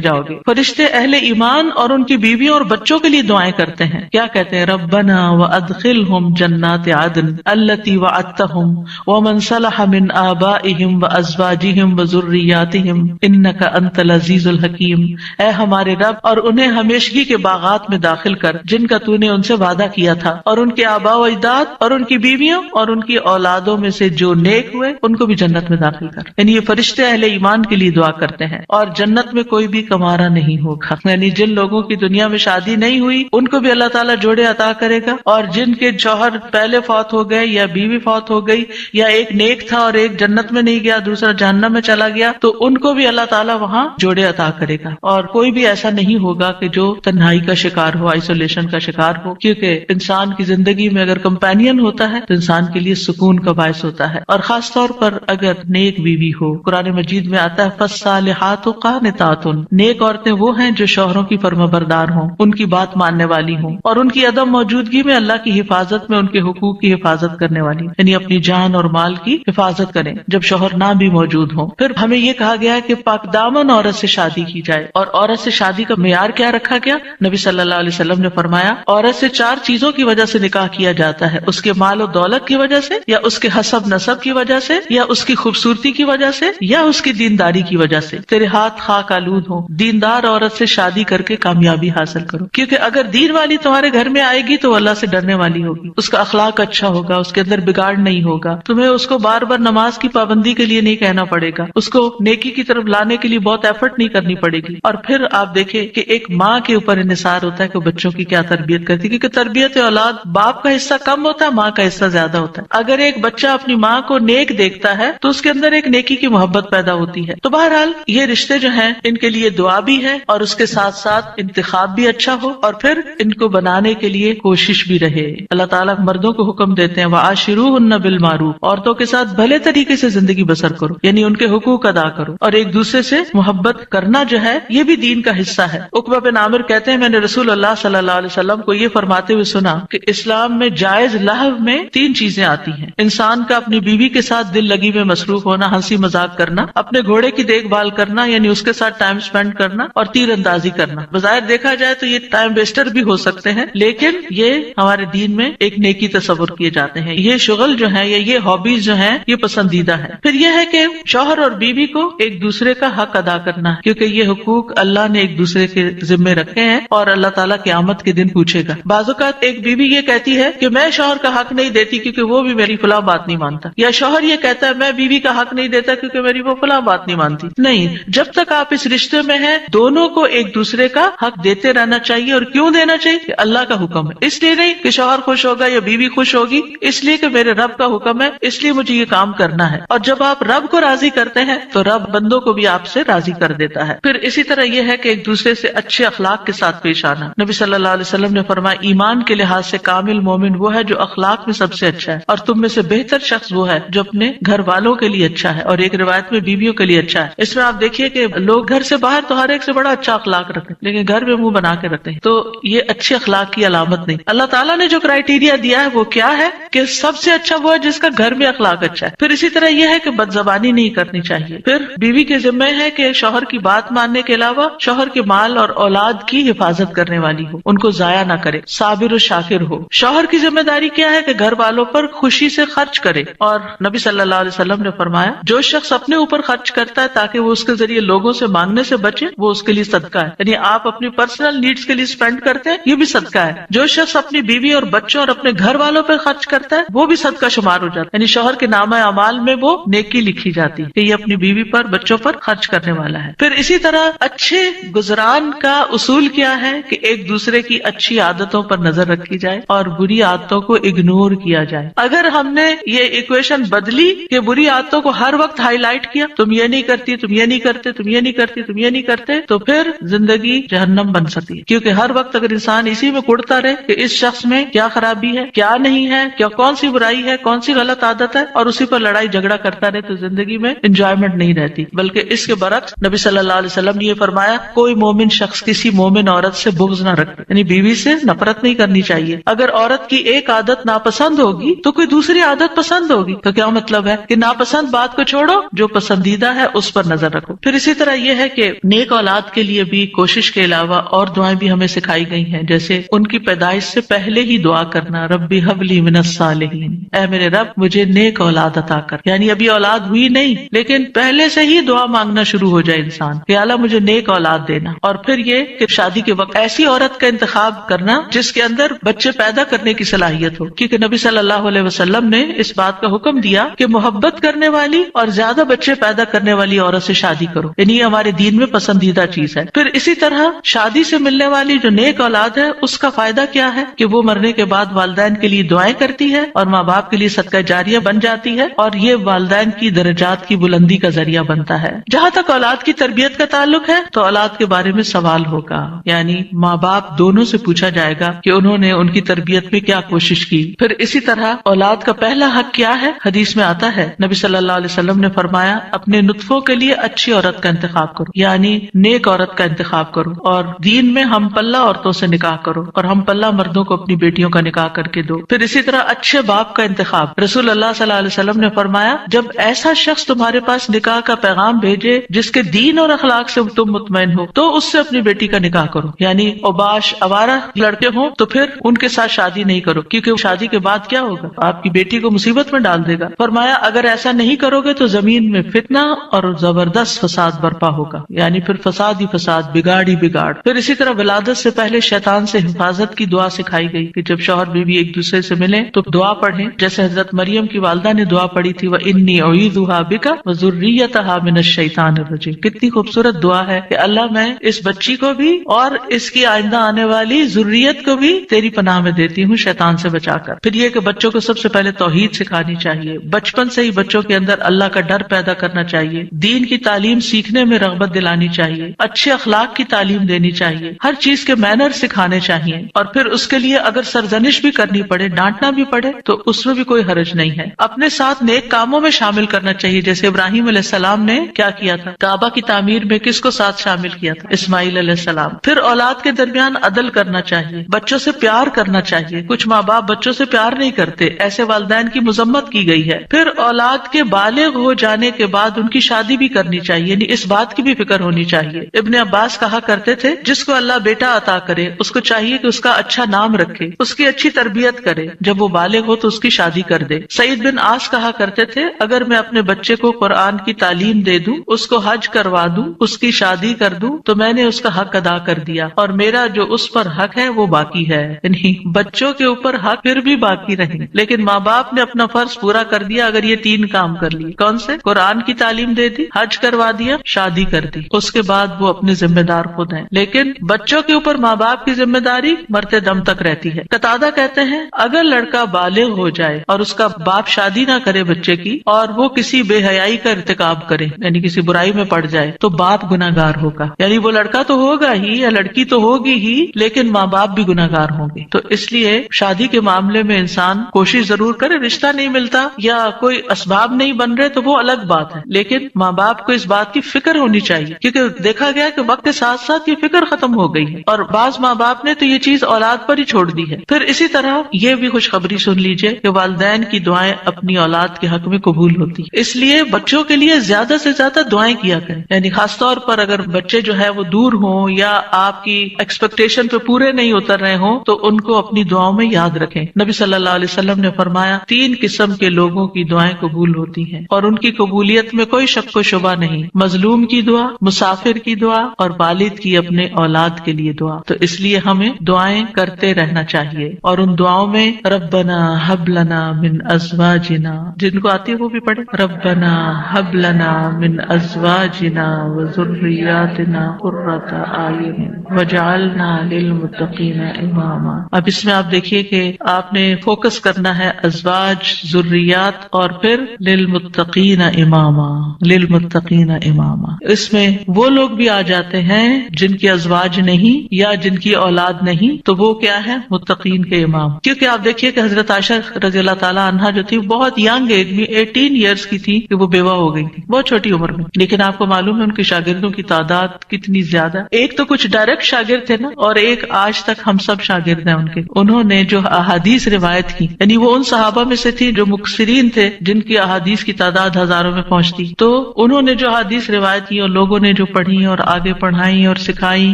جاؤ گے۔ فرشتے اہل ایمان اور ان کی بیویوں اور بچوں کے لیے دعائیں کرتے ہیں، کیا کہتے ہیں؟ ربنا وادخلهم جنات عدن التي وعدتهم ومن صلح من آبائهم وازواجهم وذرياتهم انك انت العزیز الحکیم، اے ہمارے رب، اور انہیں ہمیشگی کے باغات میں داخل کر جن کا تو نے ان سے وعدہ کیا تھا، اور ان کے آباء و اجداد اور ان کی بیویوں اور ان کی اولادوں میں سے جو نیک ہوئے ان کو بھی جنت میں داخل کر۔ یعنی یہ فرشتے اہل ایمان کے لیے دعا کرتے ہیں۔ اور جنت میں کوئی بھی کمارا نہیں ہوگا، یعنی جن لوگوں کی دنیا میں شادی نہیں ہوئی ان کو بھی اللہ تعالیٰ جوڑے عطا کرے گا، اور جن کے شوہر پہلے فوت ہو گئے یا بیوی فوت ہو گئی، یا ایک نیک تھا اور ایک جنت میں نہیں گیا دوسرا جہنم میں چلا گیا، تو ان کو بھی اللہ تعالیٰ وہاں جوڑے عطا کرے گا۔ اور کوئی بھی ایسا نہیں ہوگا کہ جو تنہائی کا شکار ہو، آئسولیشن کا شکار ہو، کیونکہ انسان کی زندگی میں اگر کمپینین ہوتا ہے تو انسان کے لیے سکون کا باعث ہوتا ہے، اور خاص طور پر اگر نیک بیوی ہو۔ قرآن مجید میں آتا ہے فالصالحات قانتات، نیک عورتیں وہ ہیں جو شوہروں کی فرمانبردار ہوں، ان کی بات ماننے والی ہوں، اور ان کی عدم موجودگی میں اللہ کی حفاظت میں ان کے حقوق کی حفاظت کرنے والی، یعنی اپنی جان اور مال کی حفاظت کریں جب شوہر نہ بھی موجود ہوں۔ پھر ہمیں یہ کہا گیا ہے کہ پاک دامن عورت سے شادی کی جائے، اور عورت سے شادی کا معیار کیا رکھا گیا؟ نبی صلی اللہ علیہ وسلم نے فرمایا عورت سے 4 چیزوں کی وجہ سے نکاح کیا جاتا ہے، اس کے مال و دولت کی وجہ سے، یا اس کے حسب نسب کی وجہ سے، یا اس کی خوبصورتی کی وجہ سے، یا اس کی دینداری کی وجہ سے۔ تیرے ہاتھ خاک آلود ہوں، دیندار عورت سے شادی کر کے کامیابی حاصل کرو، کیونکہ اگر دین والی تمہارے گھر میں آئے گی تو اللہ سے ڈرنے والی ہوگی، اس کا اخلاق اچھا ہوگا، اس کے اندر بگاڑ نہیں ہوگا، تمہیں اس کو بار بار نماز کی پابندی کے لیے نہیں کہنا پڑے گا، اس کو نیکی کی طرف لانے کے لیے بہت ایفرٹ نہیں کرنی پڑے گی۔ اور پھر آپ دیکھیں کہ ایک ماں کے اوپر انحصار ہوتا ہے کہ بچوں کی کیا تربیت کرتی ہے، کیونکہ تربیت اولاد باپ کا حصہ کم ہوتا ہے، ماں کا حصہ زیادہ ہوتا ہے۔ اگر ایک بچہ اپنی ماں کو نیک دیکھتا ہے تو اس کے اندر ایک نیکی کی محبت پیدا ہوتی ہے۔ تو بہرحال یہ رشتے جو ہیں ان کے لیے دعا بھی ہے، اور اس کے ساتھ ساتھ انتخاب بھی اچھا ہو، اور پھر ان کو بنانے کے لیے کوشش بھی رہے۔ اللہ تعالیٰ مردوں کو حکم دیتے ہیں وَعَاشِرُوهُنَّ بِالْمَعْرُوفِ، عورتوں کے ساتھ بھلے طریقے سے زندگی بسر کرو، یعنی ان کے حقوق ادا کرو، اور ایک دوسرے سے محبت کرنا جو ہے یہ بھی دین کا حصہ ہے۔ عقبہ بن عامر کہتے ہیں میں نے رسول اللہ صلی اللہ علیہ وسلم کو یہ فرماتے ہوئے سنا کہ اسلام میں جائز لہو میں 3 چیزیں آتی ہیں: انسان کا اپنی بیوی کے ساتھ دل لگی میں مصروف ہونا، ہنسی مذاق کرنا، اپنے گھوڑے کی دیکھ بھال کرنا یعنی اس کے ساتھ ٹائم سپینڈ کرنا، اور تیر اندازی کرنا۔ بظاہر دیکھا جائے تو یہ ٹائم ویسٹر بھی ہو سکتے ہیں، لیکن یہ ہمارے دین میں ایک نیکی تصور کیے جاتے ہیں۔ یہ شغل جو ہے یا یہ ہابیز جو ہیں یہ پسندیدہ ہے۔ پھر یہ ہے کہ شوہر اور بیوی کو ایک دوسرے کا حق ادا کرنا ہے، کیونکہ یہ حقوق اللہ نے ایک دوسرے کے ذمے رکھے ہیں اور اللہ تعالیٰ قیامت کے دن پوچھے گا۔ بعض اوقات ایک بیوی یہ کہتی ہے کہ میں شوہر کا حق نہیں دیتی کیونکہ وہ بھی میری فلاں بات نہیں مانتا، یا شوہر یہ کہتا ہے میں بیوی کا حق نہیں دیتا کیونکہ میری وہ فلاں بات نہیں مانتی۔ نہیں، جب تک آپ اس رشتے میں ہیں دونوں کو ایک دوسرے کا حق دیتے رہنا چاہیے۔ اور کیوں دینا چاہیے؟ کہ اللہ کا حکم ہے، اس لیے نہیں کہ شوہر خوش ہوگا یا بیوی خوش ہوگی، اس لیے کہ میرے رب کا حکم ہے، اس لیے مجھے یہ کام کرنا ہے۔ اور جب آپ رب کو راضی کرتے ہیں تو رب بندوں کو بھی آپ سے راضی کر دیتا ہے۔ پھر اسی طرح یہ ہے کہ ایک دوسرے سے اچھے اخلاق کے ساتھ پیش آنا۔ نبی صلی اللہ علیہ وسلم نے فرمایا ایمان کے لحاظ سے کامل مومن وہ ہے جو اخلاق میں سب سے اچھا ہے، اور تم میں سے بہتر شخص وہ ہے جو اپنے گھر والوں کے لیے اچھا ہے، اور ایک روایت میں بیویوں کے لیے اچھا ہے۔ اس میں آپ دیکھیے کہ لوگ گھر سے باہر تو ہر ایک سے بڑا اچھا اخلاق رکھتے ہیں، لیکن گھر میں منہ بنا کے رکھتے ہیں، تو یہ اچھے اخلاق کی علامت نہیں۔ اللہ تعالیٰ نے جو کرائیٹیریا دیا ہے وہ کیا ہے کہ سب سے اچھا وہ ہے جس کا گھر میں اخلاق اچھا ہے۔ پھر اسی طرح یہ ہے کہ بد زبانی نہیں کرنی چاہیے۔ پھر بیوی کے ذمہ ہے کہ شوہر کی بات ماننے کے علاوہ شوہر کے مال اور اولاد کی حفاظت کرنے والی ہو، ان کو ضائع نہ کرے، صابر و شاکر ہو۔ شوہر کی ذمہ داری کیا ہے کہ گھر والوں پر خوشی سے خرچ کرے، اور نبی صلی اللہ علیہ وسلم نے فرمایا جو شخص اپنے اوپر خرچ کرتا ہے تاکہ وہ اس کے ذریعے لوگوں سے مانگنے سے بچے وہ اس کے لیے صدقہ ہے، یعنی آپ اپنی پرسنل نیڈز کے لیے اسپینڈ کرتے ہیں یہ بھی صدقہ ہے۔ جو شخص اپنی بیوی اور بچوں اور اپنے گھر والوں پر خرچ کرتا ہے وہ بھی صدقہ شمار ہو جاتا ہے، یعنی شوہر کے نامہ اعمال میں وہ نیکی لکھی جاتی ہے کہ یہ اپنی بیوی پر بچوں پر خرچ کرنے والا ہے۔ پھر اسی طرح اچھے گزران کا اصول کیا ہے کہ ایک دوسرے کی اچھی عادتوں پر نظر رکھی جائے اور بری عادتوں کو اگنور کیا جائے۔ اگر ہم نے یہ ایکویشن بدلی کہ بری عادتوں کو ہر وقت ہائی لائٹ کیا، تم یہ نہیں کرتی، تم یہ نہیں کرتے، تم یہ نہیں کرتی، تم یہ نہیں کرتے، تو پھر زندگی جہنم بن سکتی ہے، کیونکہ ہر وقت اگر انسان اسی میں کڑتا رہے کہ اس شخص میں کیا خرابی ہے، کیا نہیں ہے، کیا کون سی برائی ہے، کون سی غلط عادت ہے، اور اسی پر لڑائی جھگڑا کرتا رہے، تو زندگی میں انجوائمنٹ نہیں رہتی۔ بلکہ اس کے برعکس نبی صلی اللہ علیہ وسلم نے یہ فرمایا کوئی مومن شخص کسی مومن عورت سے بغض نہ رکھے، یعنی بیوی سے نفرت نہیں کرنی چاہیے۔ اگر عورت کی ایک عادت ناپسند ہوگی تو کوئی دوسری عادت عادت پسند ہوگی. تو کیا مطلب ہے کہ ناپسند بات کو چھوڑو، جو پسندیدہ ہے اس پر نظر رکھو. پھر اسی طرح یہ ہے کہ نیک اولاد کے لیے بھی کوشش کے علاوہ اور دعائیں بھی ہمیں سکھائی گئی ہیں، جیسے ان کی پیدائش سے پہلے ہی دعا کرنا، ربی ہب لی من الصالحین، اے میرے رب مجھے نیک اولاد عطا کر. یعنی ابھی اولاد ہوئی نہیں لیکن پہلے سے ہی دعا مانگنا شروع ہو جائے انسان کہ اللہ مجھے نیک اولاد دینا. اور پھر یہ کہ شادی کے وقت ایسی عورت کا انتخاب کرنا جس کے اندر بچے پیدا کرنے کی صلاحیت ہو، کیونکہ نبی صلی اللہ علیہ وسلم نے اس بات کا حکم دیا کہ محبت کرنے والی اور زیادہ بچے پیدا کرنے والی عورت سے شادی کرو، یعنی یہ ہمارے دین میں پسندیدہ چیز ہے. پھر اسی طرح شادی سے ملنے والی جو نیک اولاد ہے اس کا فائدہ کیا ہے کہ وہ مرنے کے بعد والدین کے لیے دعائیں کرتی ہے اور ماں باپ کے لیے صدقہ جاریہ بن جاتی ہے، اور یہ والدین کی درجات کی بلندی کا ذریعہ بنتا ہے. جہاں تک اولاد کی تربیت کا تعلق ہے تو اولاد کے بارے میں سوال ہوگا، یعنی ماں باپ دونوں سے پوچھا جائے گا کہ انہوں نے ان کی تربیت میں کیا کوشش کی. پھر اسی طرح اولاد کا پہلا حق کیا ہے؟ حدیث میں آتا ہے نبی صلی اللہ علیہ وسلم نے فرمایا اپنے نطفوں کے لیے اچھی عورت کا انتخاب کرو، یعنی نیک عورت کا انتخاب کرو، اور دین میں ہم پلہ عورتوں سے نکاح کرو اور ہم پلہ مردوں کو اپنی بیٹیوں کا نکاح کر کے دو. پھر اسی طرح اچھے باپ کا انتخاب، رسول اللہ صلی اللہ علیہ وسلم نے فرمایا جب ایسا شخص تمہارے پاس نکاح کا پیغام بھیجے جس کے دین اور اخلاق سے تم مطمئن ہو تو اس سے اپنی بیٹی کا نکاح کرو. یعنی اوباش آوارہ لڑکے ہوں تو پھر ان کے ساتھ شادی نہیں کرو، کیونکہ شادی کے بعد کیا ہوگا، آپ کی بیٹی کو مصیبت میں ڈال دے گا. فرمایا اگر ایسا نہیں کرو گے تو زمین میں فتنہ اور زبردست فساد برپا ہوگا، یعنی پھر فساد ہی فساد، بگاڑ ہی بگاڑ. پھر اسی طرح ولادت سے پہلے شیطان سے حفاظت کی دعا سکھائی گئی کہ جب شوہر بیوی ایک دوسرے سے ملیں تو دعا پڑھیں، جیسے حضرت مریم کی والدہ نے دعا پڑھی تھی وَإِنِّي أُعِيذُهَا بِكَ وَذُرِّيَّتَهَا مِنَ الشَّيْطَانِ الرَّجِيمِ. کتنی خوبصورت دعا ہے کہ اللہ میں اس بچی کو بھی اور اس کی آئندہ آنے والی ذریت کو بھی تیری پناہ میں دیتی ہوں شیطان سے بچا کر. پھر یہ کہ بچوں کو سب سے پہلے توحید سکھانی چاہیے، بچپن سے ہی بچوں کے اندر اللہ کا ڈر پیدا کرنا چاہیے، دین کی تعلیم سیکھنے میں رغبت دلانی چاہیے، اچھے اخلاق کی تعلیم دینی چاہیے، ہر چیز کے مینر سکھانے چاہیے. اور پھر اس کے لیے اگر سرزنش بھی کرنی پڑے، ڈانٹنا بھی پڑے تو اس میں بھی کوئی حرج نہیں ہے. اپنے ساتھ نیک کاموں میں شامل کرنا چاہیے، جیسے ابراہیم علیہ السلام نے کیا کیا تھا، کعبہ کی تعمیر میں کس کو ساتھ شامل کیا تھا، اسماعیل علیہ السلام. پھر اولاد کے درمیان عدل کرنا چاہیے، بچوں سے پیار کرنا چاہیے. کچھ ماں باپ بچوں سے پیار نہیں کرتے، ایسے والدین کی مذمت کی گئی ہے. پھر اولاد کے بالغ ہو جانے کے بعد ان کی شادی بھی کرنی چاہیے، یعنی اس بات کی بھی فکر ہونی چاہیے. ابن عباس کہا کرتے تھے جس کو اللہ بیٹا عطا کرے اس کو چاہیے کہ اس کا اچھا نام رکھے، اس کی اچھی تربیت کرے، جب وہ بالغ ہو تو اس کی شادی کر دے. سعید بن عاص کہا کرتے تھے اگر میں اپنے بچے کو قرآن کی تعلیم دے دوں، اس کو حج کروا دوں، اس کی شادی کر دوں تو میں نے اس کا حق ادا کر دیا اور میرا جو اس پر حق ہے وہ باقی ہے. یعنی بچوں کے اوپر حق پھر بھی باقی رہیں، لیکن ماں باپ نے اپنا فرض پورا کر دیا اگر یہ 3 کام کر لیے. کون سے؟ قرآن کی تعلیم دے دی، حج کروا دیا، شادی کر دی. اس کے بعد وہ اپنے ذمہ دار خود ہیں، لیکن بچوں کے اوپر ماں باپ کی ذمہ داری مرتے دم تک رہتی ہے. قتادہ کہتے ہیں اگر لڑکا بالغ ہو جائے اور اس کا باپ شادی نہ کرے بچے کی اور وہ کسی بے حیائی کا ارتکاب کرے، یعنی کسی برائی میں پڑ جائے، تو باپ گناہگار ہوگا. یعنی وہ لڑکا تو ہوگا ہی یا لڑکی تو ہوگی ہی، لیکن ماں باپ بھی گناہگار ہوں گے. تو اس لیے شادی کے معاملے میں انسان کوشش ضرور کرے، رشتہ نہیں ملتا یا کوئی اسباب نہیں بن رہے تو وہ الگ بات ہے، لیکن ماں باپ کو اس بات کی فکر ہونی چاہیے، کیونکہ دیکھا گیا کہ وقت کے ساتھ ساتھ یہ فکر ختم ہو گئی ہے اور بعض ماں باپ نے تو یہ چیز اولاد پر ہی چھوڑ دی ہے. پھر اسی طرح یہ بھی خوشخبری سن لیجئے کہ والدین کی دعائیں اپنی اولاد کے حق میں قبول ہوتی، اس لیے بچوں کے لیے زیادہ سے زیادہ دعائیں کیا کریں. یعنی خاص طور پر اگر بچے جو ہے وہ دور ہوں یا آپ کی ایکسپیکٹیشن پہ پورے نہیں اتر رہے ہوں تو ان کو اپنی دعاؤں میں یاد رکھیں. نبی صلی اللہ علیہ وسلم نے فرمایا 3 قسم کے لوگوں کی دعائیں قبول ہوتی ہیں اور ان کی قبولیت میں کوئی شک و شبہ نہیں، مظلوم کی دعا، مسافر کی دعا اور والد کی اپنے اولاد کے لیے دعا. تو اس لیے ہمیں دعائیں کرتے رہنا چاہیے اور ان دعاؤں میں ربنا حب لنا من ازواجنا، جن کو آتی ہے وہ بھی پڑھے، ربنا حب لنا من ازواجنا وذریاتنا قرۃ اعین وجعلنا للمتقین اماما. اب اس میں آپ دیکھیے کہ آپ نے فوکس کرنا ہے ازواج، ذریات اور پھر للمتقین اماما، للمتقین اماما. اس میں وہ لوگ بھی آ جاتے ہیں جن کی ازواج نہیں یا جن کی اولاد نہیں، تو وہ کیا ہے؟ متقین کے امام. کیونکہ آپ دیکھیے کہ حضرت عائشہ رضی اللہ تعالیٰ عنہا جو تھی بہت ینگ ایج میں 18 ایئرس کی تھی کہ وہ بیوہ ہو گئی تھی، بہت چھوٹی عمر میں. لیکن آپ کو معلوم ہے ان کے شاگردوں کی تعداد کتنی زیادہ، ایک تو کچھ ڈائریکٹ شاگرد تھے نا اور ایک آج تک ہم سب شاگرد ہیں ان کے. انہوں نے جو احادیث روایت کی، یعنی وہ ان صحابہ میں سے تھی جو مکثرین تھے، جن کی احادیث کی تعداد ہزاروں میں پہنچتی، تو انہوں نے جو حدیث روایت کی اور لوگوں نے جو پڑھی اور آگے پڑھائی اور سکھائی،